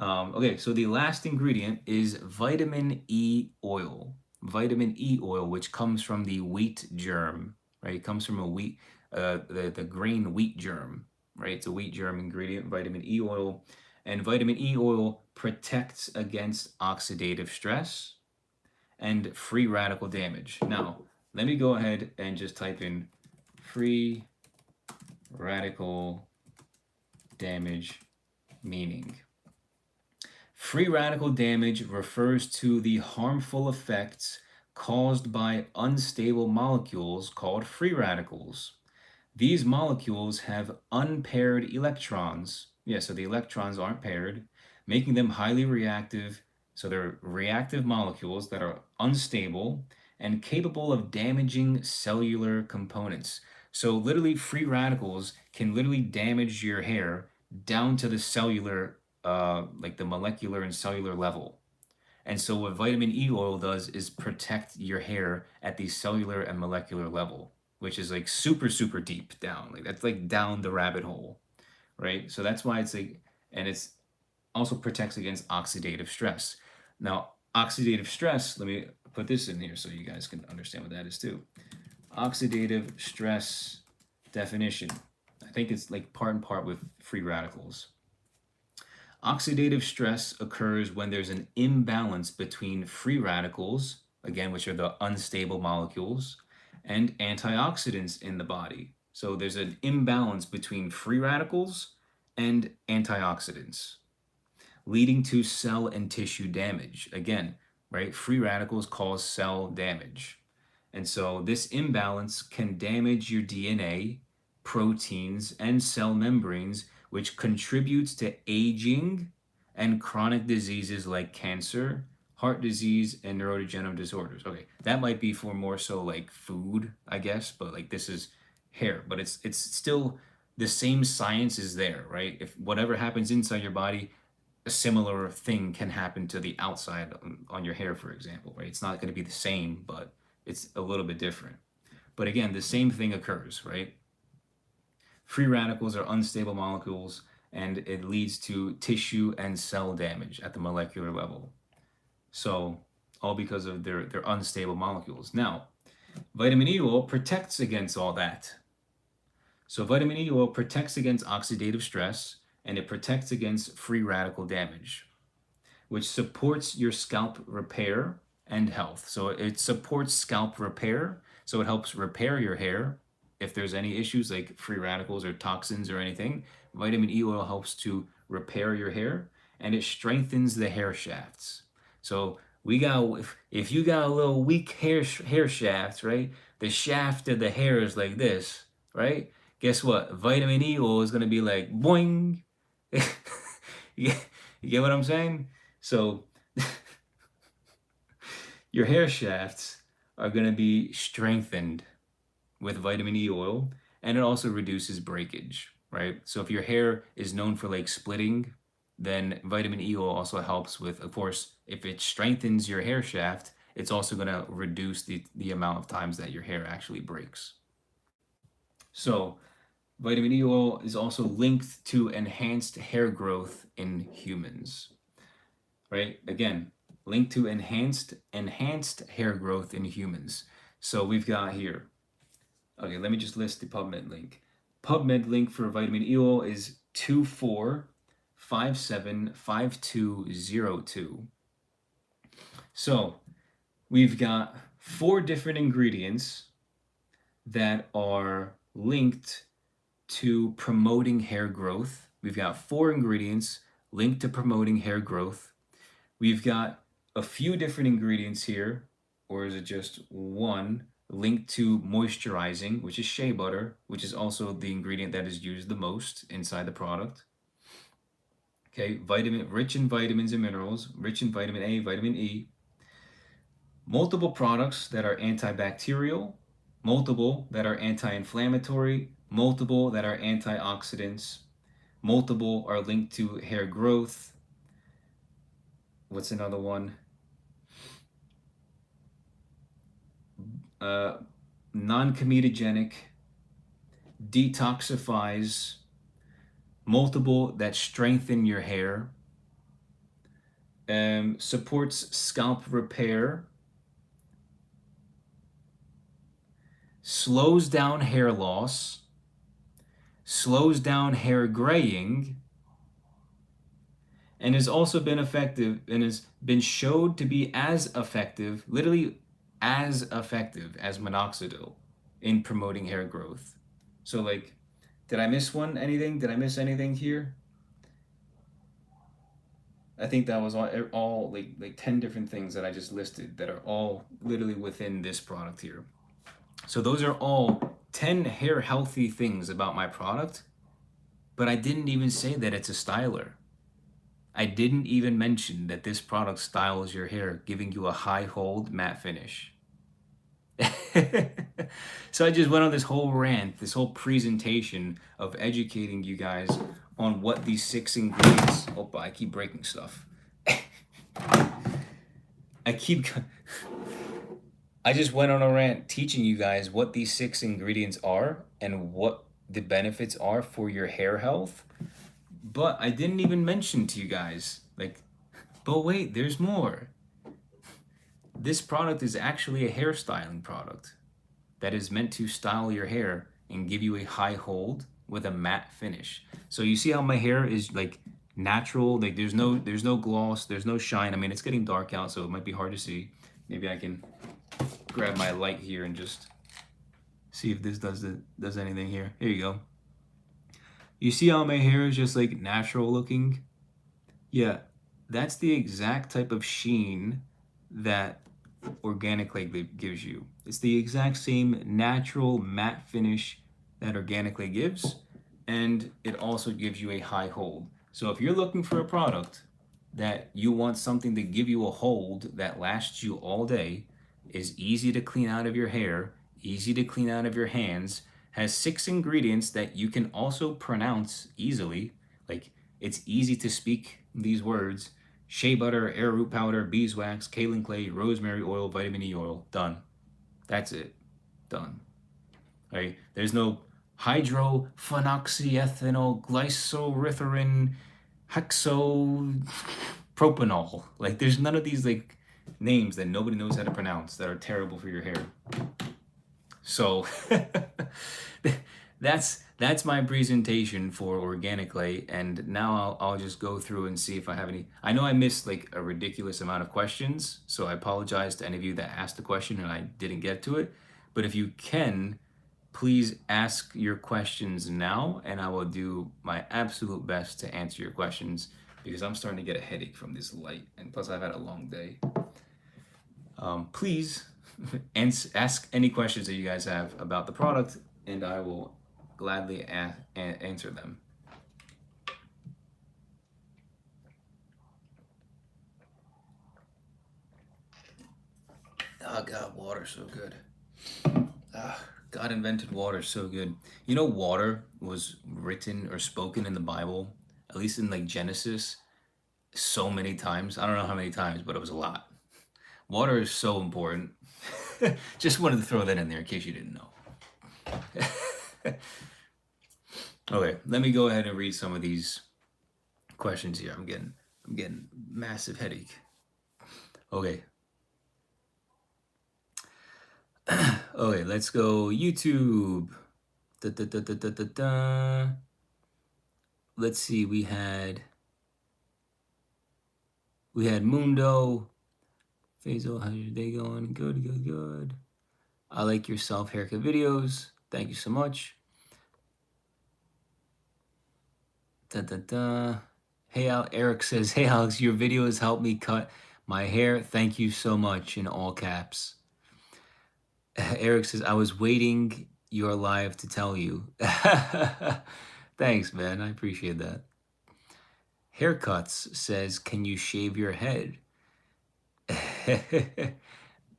Okay, so the last ingredient is vitamin E oil. Vitamin E oil, which comes from the wheat germ, right? It comes from a wheat, the grain wheat germ, right? It's a wheat germ ingredient, vitamin E oil. And vitamin E oil protects against oxidative stress and free radical damage. Now, let me go ahead and just type in free radical damage meaning. Free radical damage refers to the harmful effects caused by unstable molecules called free radicals. These molecules have unpaired electrons. Yeah, so the electrons aren't paired, making them highly reactive. So they're reactive molecules that are unstable and capable of damaging cellular components. So literally, free radicals can literally damage your hair down to the cellular, like the molecular and cellular level. And so what vitamin E oil does is protect your hair at the cellular and molecular level, which is like super, super deep down. Like that's like down the rabbit hole, right? So that's why it's like, and it's also protects against oxidative stress. Now, oxidative stress, let me put this in here so you guys can understand what that is too. Oxidative stress definition. I think it's like part and part with free radicals. Oxidative stress occurs when there's an imbalance between free radicals, again, which are the unstable molecules, and antioxidants in the body. So there's an imbalance between free radicals and antioxidants, leading to cell and tissue damage. Again, right? Free radicals cause cell damage. And so this imbalance can damage your DNA, proteins, and cell membranes, which contributes to aging and chronic diseases like cancer, heart disease, and neurodegenerative disorders. Okay, that might be for more so like food, I guess, but like this is hair, but it's still the same science is there, right? If whatever happens inside your body, a similar thing can happen to the outside on your hair, for example, right? It's not going to be the same, but it's a little bit different. But again, the same thing occurs, right? Free radicals are unstable molecules, and it leads to tissue and cell damage at the molecular level. So, all because of their unstable molecules. Now, vitamin E oil protects against all that. So, vitamin E oil protects against oxidative stress, and it protects against free radical damage, which supports your scalp repair and health. So it supports scalp repair. So it helps repair your hair. If there's any issues like free radicals or toxins or anything, vitamin E oil helps to repair your hair, and it strengthens the hair shafts. So we got, if you got a little weak hair shafts, right? The shaft of the hair is like this, right? Guess what? Vitamin E oil is gonna be like boing. You get what I'm saying? So your hair shafts are going to be strengthened with vitamin E oil, and it also reduces breakage, right? So if your hair is known for like splitting, then vitamin E oil also helps with, of course, if it strengthens your hair shaft, it's also going to reduce the amount of times that your hair actually breaks. So vitamin E oil is also linked to enhanced hair growth in humans, right? Again, linked to enhanced hair growth in humans. So we've got here, okay, let me just list the PubMed link. PubMed link for vitamin E oil is 24575202. So we've got 4 different ingredients that are linked to promoting hair growth. We've got 4 ingredients linked to promoting hair growth. We've got a few different ingredients here, or is it just one, linked to moisturizing, which is shea butter, which is also the ingredient that is used the most inside the product. Okay, rich in vitamins and minerals, rich in vitamin A, vitamin E. Multiple products that are antibacterial, multiple that are anti-inflammatory, multiple that are antioxidants, multiple are linked to hair growth. What's another one? Non-comedogenic, detoxifies, multiple that strengthen your hair, supports scalp repair, slows down hair loss, slows down hair graying, and has also been effective and has been showed to be as effective, literally as effective as minoxidil in promoting hair growth. So like, did I miss anything? Did I miss anything here? I think that was all like 10 different things that I just listed that are all literally within this product here. So those are all 10 hair healthy things about my product, but I didn't even say that it's a styler. I didn't even mention that this product styles your hair, giving you a high hold matte finish. So I just went on this whole rant, this whole presentation of educating you guys on what these 6 ingredients. Oh, I keep breaking stuff. I just went on a rant teaching you guys what these 6 ingredients are and what the benefits are for your hair health. But I didn't even mention to you guys, like, but wait, there's more. This product is actually a hair styling product that is meant to style your hair and give you a high hold with a matte finish. So you see how my hair is like natural, like there's no gloss, there's no shine. I mean, it's getting dark out, so it might be hard to see. Maybe I can grab my light here and just see if this does anything here. Here you go. You see how my hair is just like natural looking? Yeah, that's the exact type of sheen that organic clay gives you. It's the exact same natural matte finish that organic clay gives, and it also gives you a high hold. So if you're looking for a product that you want something to give you a hold that lasts you all day, is easy to clean out of your hair, easy to clean out of your hands, has 6 ingredients that you can also pronounce easily. Like, it's easy to speak these words: shea butter, arrowroot powder, beeswax, kaolin clay, rosemary oil, vitamin E oil. Done. That's it. Done. Right? There's no hydrophenoxyethanol glycyrrhizin hexopropanol. Like, there's none of these like names that nobody knows how to pronounce that are terrible for your hair. So that's my presentation for Organiclay, and now I'll just go through and see if I have any. I know I missed like a ridiculous amount of questions, so I apologize to any of you that asked a question and I didn't get to it. But if you can, please ask your questions now, and I will do my absolute best to answer your questions, because I'm starting to get a headache from this light, and plus I've had a long day. Please ask any questions that you guys have about the product, and I will gladly answer them. Oh God, water's so good. God invented water so good. You know, water was written or spoken in the Bible, at least in like Genesis, so many times. I don't know how many times, but it was a lot. Water is so important. Just wanted to throw that in there in case you didn't know. Okay, let me go ahead and read some of these questions here. I'm getting massive headache. Okay. Okay, let's go YouTube. Da, da, da, da, da, da, da. Let's see, we had Mundo. Faisal, how's your day going? Good, good, good. I like your self haircut videos. Thank you so much. Da, da, da. Hey, Eric says, hey, Alex, your videos helped me cut my hair. Thank you so much, in all caps. Eric says, I was waiting your live to tell you. Thanks, man. I appreciate that. Haircuts says, can you shave your head?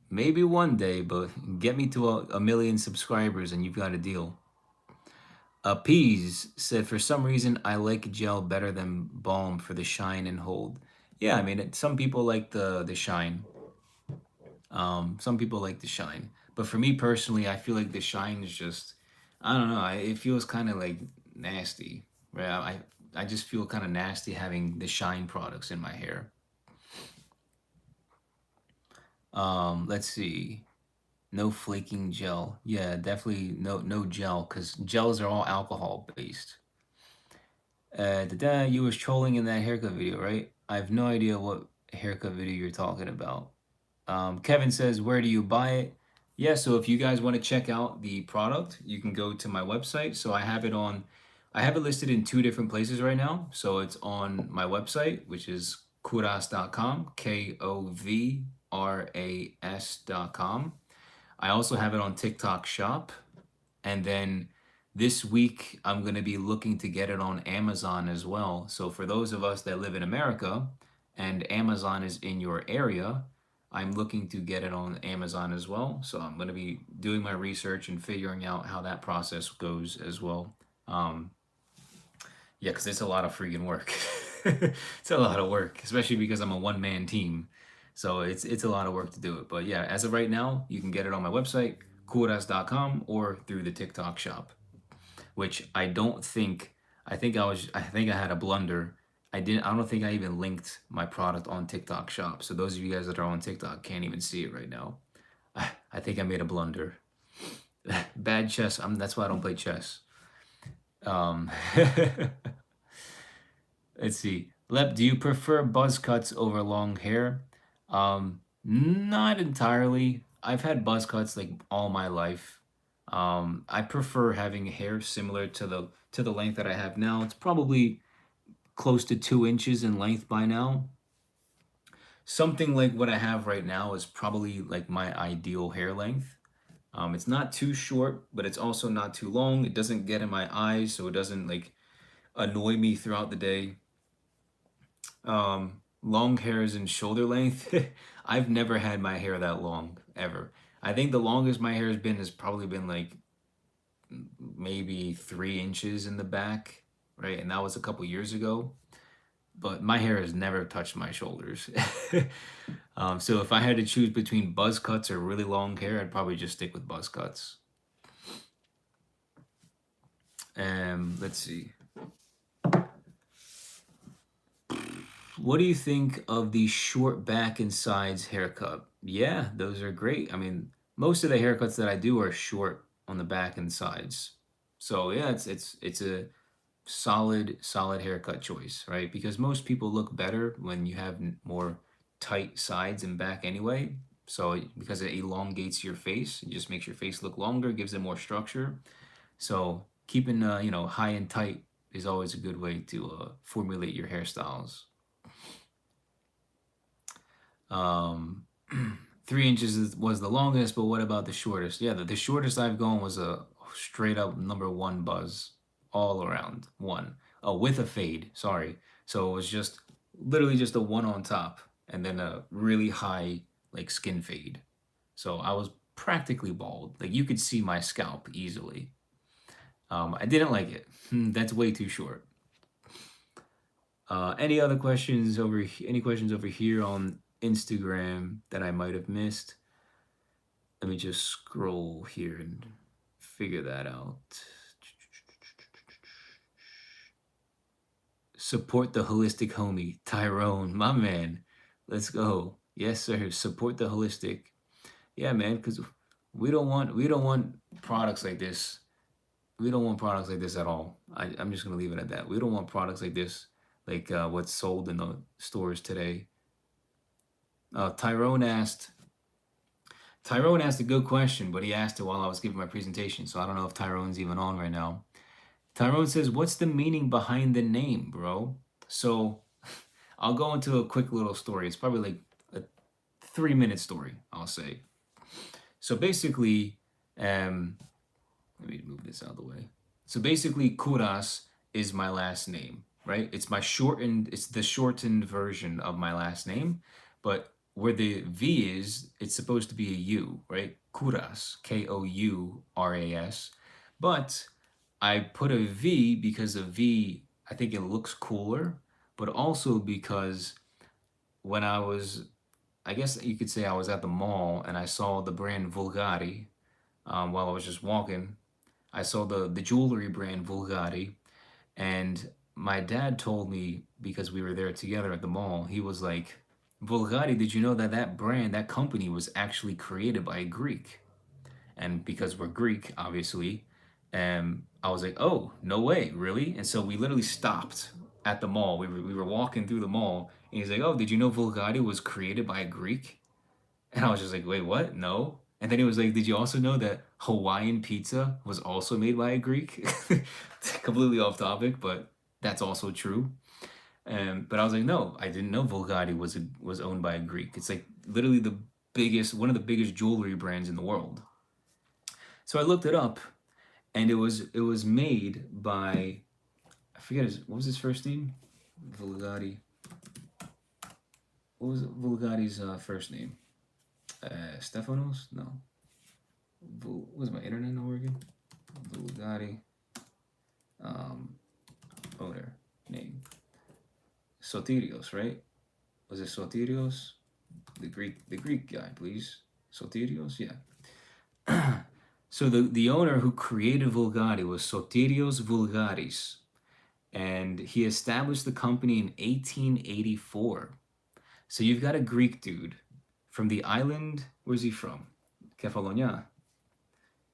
Maybe one day, but get me to a million subscribers and you've got a deal. Peas said, for some reason, I like gel better than balm for the shine and hold. Yeah, I mean, some people like the shine. Some people like the shine. But for me personally, I feel like the shine is just, I don't know, it feels kind of like nasty. Right? I just feel kind of nasty having the shine products in my hair. Let's see. No flaking gel. Yeah, definitely no gel, because gels are all alcohol based. You was trolling in that haircut video, right? I have no idea what haircut video you're talking about. Kevin says, where do you buy it? Yeah, so if you guys want to check out the product, you can go to my website. So I have it listed in 2 different places right now. So it's on my website, which is KOVRAS.com, KOVRAS.com. I also have it on TikTok Shop. And then this week, I'm going to be looking to get it on Amazon as well. So for those of us that live in America and Amazon is in your area, I'm looking to get it on Amazon as well. So I'm going to be doing my research and figuring out how that process goes as well. Yeah, because it's a lot of freaking work. It's a lot of work, especially because I'm a one-man team. So it's a lot of work to do it. But yeah, as of right now, you can get it on my website, KOVRAS.com, or through the TikTok shop, which I think I had a blunder. I don't think I even linked my product on TikTok shop. So those of you guys that are on TikTok can't even see it right now. I think I made a blunder. Bad chess. That's why I don't play chess. Let's see. Lep, do you prefer buzz cuts over long hair? Not entirely. I've had buzz cuts like all my life. I prefer having hair similar to the length that I have now. It's probably close to 2 inches in length by now. Something like what I have right now is probably like my ideal hair length. It's not too short, but it's also not too long. It doesn't get in my eyes, so it doesn't like annoy me throughout the day. Long hairs and shoulder length. I've never had my hair that long ever. I think the longest my hair has probably been like maybe 3 inches in the back, right? And that was a couple years ago. But my hair has never touched my shoulders. So if I had to choose between buzz cuts or really long hair, I'd probably just stick with buzz cuts. Let's see. What do you think of the short back and sides haircut? Yeah, those are great. I mean, most of the haircuts that I do are short on the back and sides. So yeah, it's a solid haircut choice, right? Because most people look better when you have more tight sides and back anyway. So because it elongates your face, it just makes your face look longer, gives it more structure. So keeping high and tight is always a good way to formulate your hairstyles. Um, 3 inches was the longest, but what about the shortest? Yeah, the shortest I've gone was a straight up number one buzz, all around one. Oh, with a fade. Sorry. So it was just literally just a one on top, and then a really high like skin fade. So I was practically bald. Like you could see my scalp easily. I didn't like it. That's way too short. Any other questions any questions over here on Instagram that I might have missed? Let me just scroll here and figure that out. Support the holistic homie, Tyrone, my man. Let's go. Yes, sir. Support the holistic. Yeah, man, because we don't want products like this. We don't want products like this at all. I'm just gonna leave it at that. We don't want products like this, like what's sold in the stores today. Tyrone asked a good question, but he asked it while I was giving my presentation, so I don't know if Tyrone's even on right now. Tyrone says, "What's the meaning behind the name, bro?" So I'll go into a quick little story. It's probably like a 3-minute story, I'll say. So basically, let me move this out of the way. So basically, Kouras is my last name, right? It's the shortened version of my last name, but where the V is, it's supposed to be a U, right? Kouras, Kouras. But I put a V because a V, I think it looks cooler, but also because when I guess you could say I was at the mall and I saw the brand Vulgari while I was just walking. I saw the jewelry brand Vulgari, and my dad told me because we were there together at the mall. He was like, "Vulgari, did you know that that company was actually created by a Greek?" And because we're Greek, obviously, I was like, "Oh, no way, really?" And so we literally stopped at the mall. We were walking through the mall, and he's like, "Oh, did you know Vulgari was created by a Greek?" And I was just like, "Wait, what? No." And then he was like, "Did you also know that Hawaiian pizza was also made by a Greek?" Completely off topic, but that's also true. But I was like, "No, I didn't know Vulgari was owned by a Greek. It's like literally one of the biggest jewelry brands in the world." So I looked it up, and it was made by, I forget what was his first name? Vulgari. What was Vulgari's first name? Stefanos? No. What was my internet not working? Vulgari. Owner name. Sotirios, right? Was it Sotirios? The Greek guy, please. Sotirios, yeah. So the owner who created Vulgari was Sotirios Vulgaris, and he established the company in 1884. So you've got a Greek dude from the island. Where's he from? Kefalonia.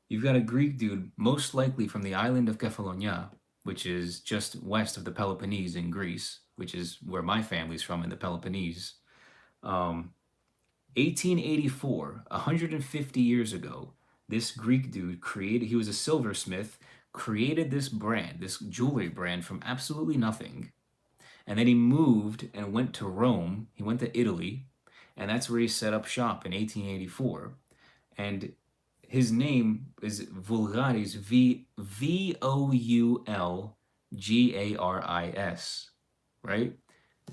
You've got a Greek dude, most likely from the island of Kefalonia, which is just west of the Peloponnese in Greece, which is where my family's from in the Peloponnese. 1884, 150 years ago, This Greek dude created, he was a silversmith, created this brand, this jewelry brand from absolutely nothing. And then he moved and went to Rome. He went to Italy, and that's where he set up shop in 1884. And his name is Vulgaris, Voulgaris, right?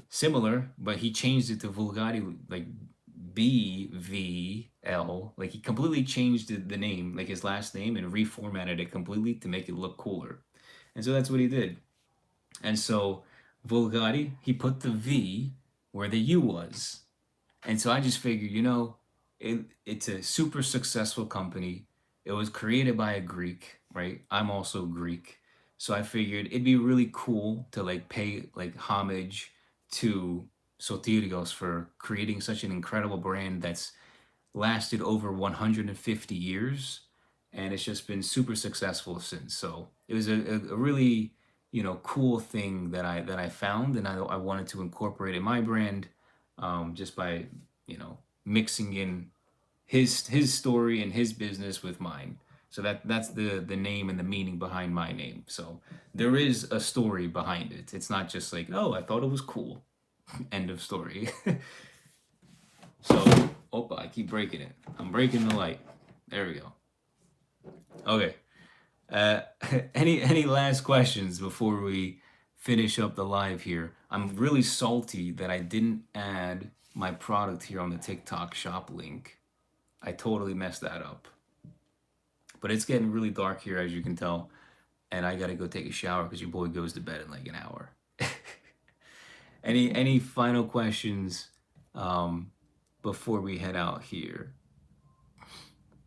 Similar, but he changed it to Vulgari, like BVL. Like he completely changed the name, like his last name, and reformatted it completely to make it look cooler. And so that's what he did. And so Vulgari, he put the V where the U was. And so I just figured, it's a super successful company. It was created by a Greek, right? I'm also Greek. So I figured it'd be really cool to like pay like homage to Sotirios for creating such an incredible brand that's lasted over 150 years, and it's just been super successful since. So it was a really cool thing that I found, and I wanted to incorporate in my brand, just by mixing in his story and his business with mine. So that's the name and the meaning behind my name. So there is a story behind it. It's not just like, oh, I thought it was cool. End of story. So, oh, I keep breaking it. I'm breaking the light. There we go. Okay. Uh, any last questions before we finish up the live here? I'm really salty that I didn't add my product here on the TikTok shop link. I totally messed that up. But it's getting really dark here, as you can tell, and I gotta go take a shower because your boy goes to bed in like an hour. Any final questions before we head out here?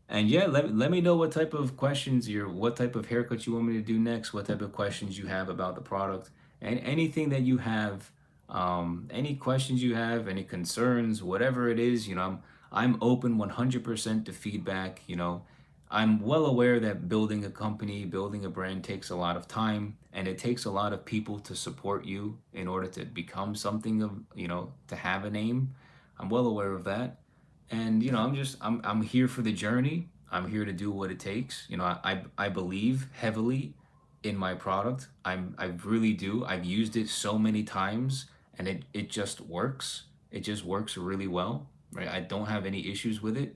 And yeah, let me know what type of questions what type of haircut you want me to do next, what type of questions you have about the product, and anything that you have, any questions you have, any concerns, whatever it is, I'm open 100% to feedback. I'm well aware that building a company, building a brand takes a lot of time, and it takes a lot of people to support you in order to become something of, to have a name. I'm well aware of that. And I'm here for the journey. I'm here to do what it takes. I believe heavily in my product. I really do. I've used it so many times, and it just works. It just works really well, right? I don't have any issues with it,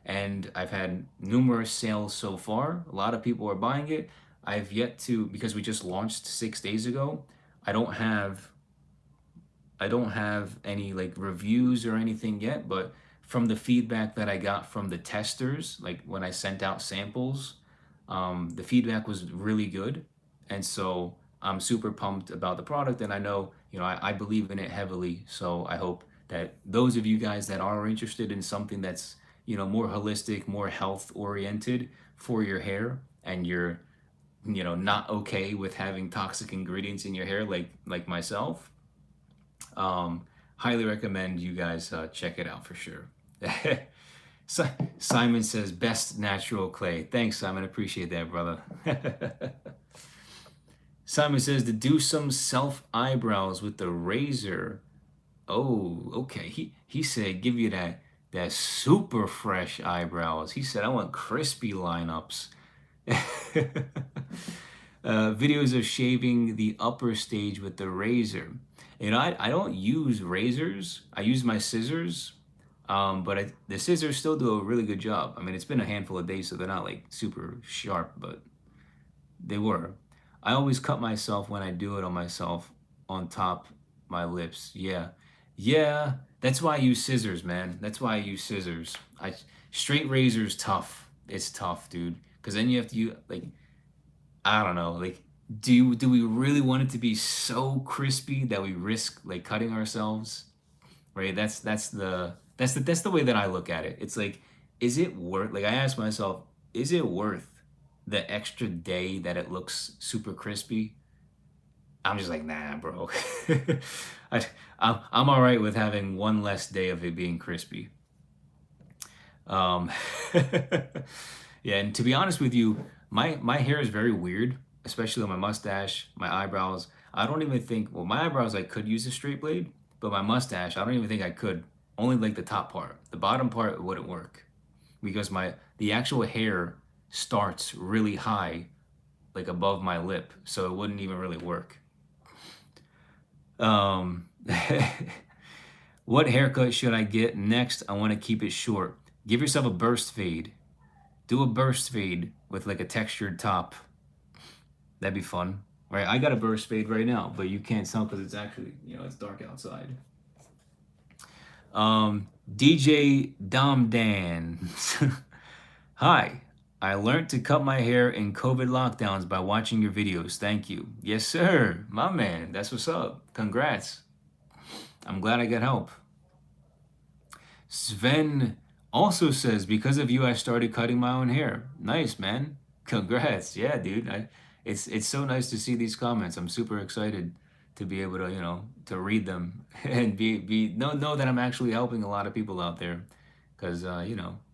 and I've had numerous sales so far. A lot of people are buying it. I've yet to, because we just launched 6 days ago. I don't have I don't have any like reviews or anything yet, but from the feedback that I got from the testers, like when I sent out samples, the feedback was really good. And so I'm super pumped about the product, and I know, I believe in it heavily. So I hope that those of you guys that are interested in something that's, more holistic, more health oriented for your hair, and you're, not okay with having toxic ingredients in your hair like myself, highly recommend you guys check it out for sure. So, Simon says best natural clay. Thanks, Simon. Appreciate that, brother. Simon says to do some self eyebrows with the razor. Oh, okay. He said give you that super fresh eyebrows. He said I want crispy lineups. Videos of shaving the upper stage with the razor. I don't use razors. I use my scissors, but the scissors still do a really good job. I mean, it's been a handful of days, so they're not like super sharp, but they were. I always cut myself when I do it on myself on top my lips. Yeah, yeah. That's why I use scissors, man. That's why I use scissors. Straight razor's tough. It's tough, dude. Because then you have to use like, I don't know, like, do we really want it to be so crispy that we risk like cutting ourselves? Right? That's the way that I look at it. It's like, is it worth, like I ask myself, is it worth the extra day that it looks super crispy? I'm just like, nah, bro. I'm all right with having one less day of it being crispy. Um, yeah, and to be honest with you, my hair is very weird, especially on my mustache, my eyebrows. I don't even think, well, my eyebrows I could use a straight blade, but my mustache, I don't even think I could. Only like the top part. The bottom part wouldn't work. because the actual hair starts really high, like above my lip, so it wouldn't even really work. Um, what haircut should I get next? I want to keep it short. Give yourself a burst fade. Do a burst fade with like a textured top. That'd be fun. Right, I got a burst fade right now, but you can't tell because it's actually, it's dark outside. DJ Dom Dan. Hi, I learned to cut my hair in COVID lockdowns by watching your videos. Thank you. Yes, sir. My man. That's what's up. Congrats. I'm glad I got help. Sven also says, because of you, I started cutting my own hair. Nice, man. Congrats. Yeah, dude. It's so nice to see these comments. I'm super excited to be able to, to read them and know that I'm actually helping a lot of people out there. Because,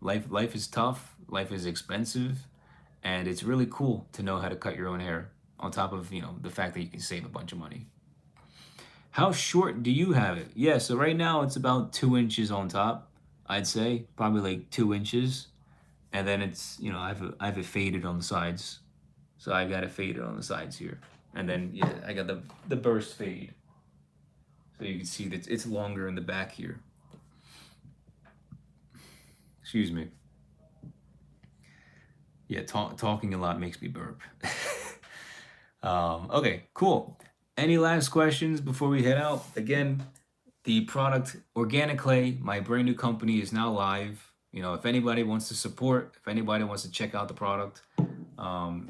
life is tough, life is expensive, and it's really cool to know how to cut your own hair on top of, the fact that you can save a bunch of money. How short do you have it? Yeah, so right now it's about 2 inches on top, I'd say, probably like 2 inches. And then it's, I have it faded on the sides. So I got it faded on the sides here. And then, yeah, I got the burst fade. So you can see that it's longer in the back here. Excuse me. Yeah, talking a lot makes me burp. Okay, cool. Any last questions before we head out? Again, the product Organiclay, my brand new company, is now live. If anybody wants to support, if anybody wants to check out the product,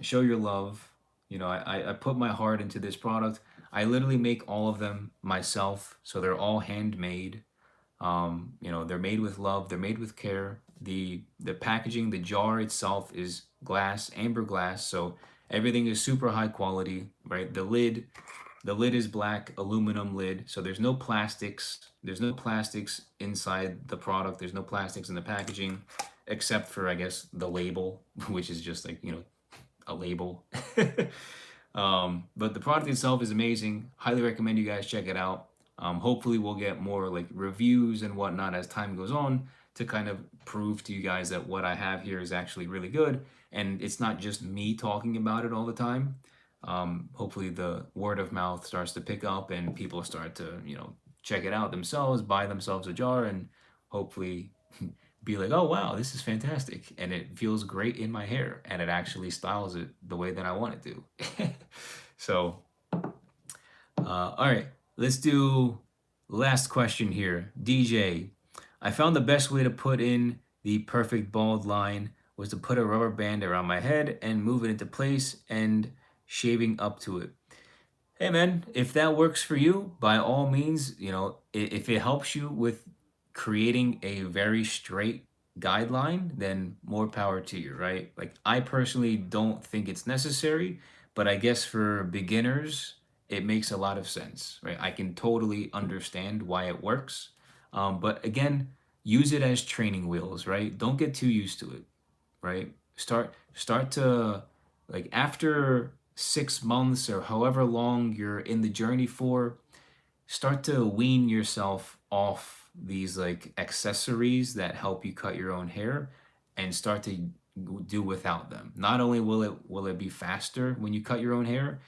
show your love. I put my heart into this product. I literally make all of them myself, so they're all handmade. They're made with love. They're made with care. The packaging, the jar itself is glass, amber glass, so everything is super high quality, right? The lid is black aluminum lid, so there's no plastics. There's no plastics inside the product. There's no plastics in the packaging, except for, I guess, the label, which is just like, a label. But the product itself is amazing. Highly recommend you guys check it out. Hopefully we'll get more like reviews and whatnot as time goes on to kind of prove to you guys that what I have here is actually really good. And it's not just me talking about it all the time. Hopefully the word of mouth starts to pick up and people start to, check it out themselves, buy themselves a jar, and hopefully be like, oh, wow, this is fantastic. And it feels great in my hair and it actually styles it the way that I want it to. So, all right, let's do last question here. DJ, I found the best way to put in the perfect bald line was to put a rubber band around my head and move it into place and shaving up to it. Hey man, if that works for you, by all means, if it helps you with creating a very straight guideline, then more power to you, right? Like I personally don't think it's necessary, but I guess for beginners, it makes a lot of sense, right? I can totally understand why it works. But again, use it as training wheels, right? Don't get too used to it, right? Start to like after 6 months or however long you're in the journey for, start to wean yourself off these like accessories that help you cut your own hair and start to do without them. Not only will it be faster when you cut your own hair,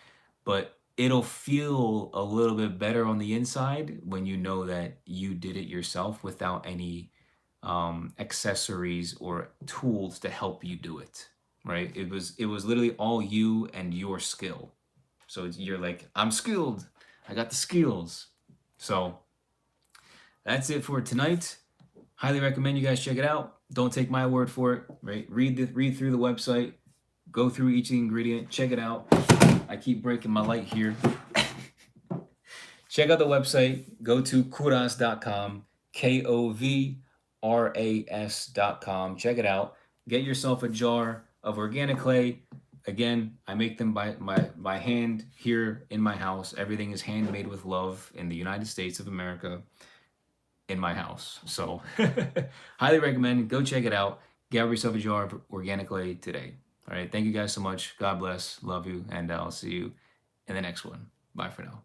but it'll feel a little bit better on the inside when you know that you did it yourself without any accessories or tools to help you do it, right? It was literally all you and your skill. So you're like, I'm skilled. I got the skills. So that's it for tonight. Highly recommend you guys check it out. Don't take my word for it, right? Read through the website, go through each ingredient, check it out. I keep breaking my light here. Check out the website. Go to KOVRAS.com, KOVRAS.com. Check it out. Get yourself a jar of Organiclay. Again, I make them by hand here in my house. Everything is handmade with love in the United States of America in my house. So highly recommend. Go check it out. Get yourself a jar of Organiclay today. All right. Thank you guys so much. God bless. Love you. And I'll see you in the next one. Bye for now.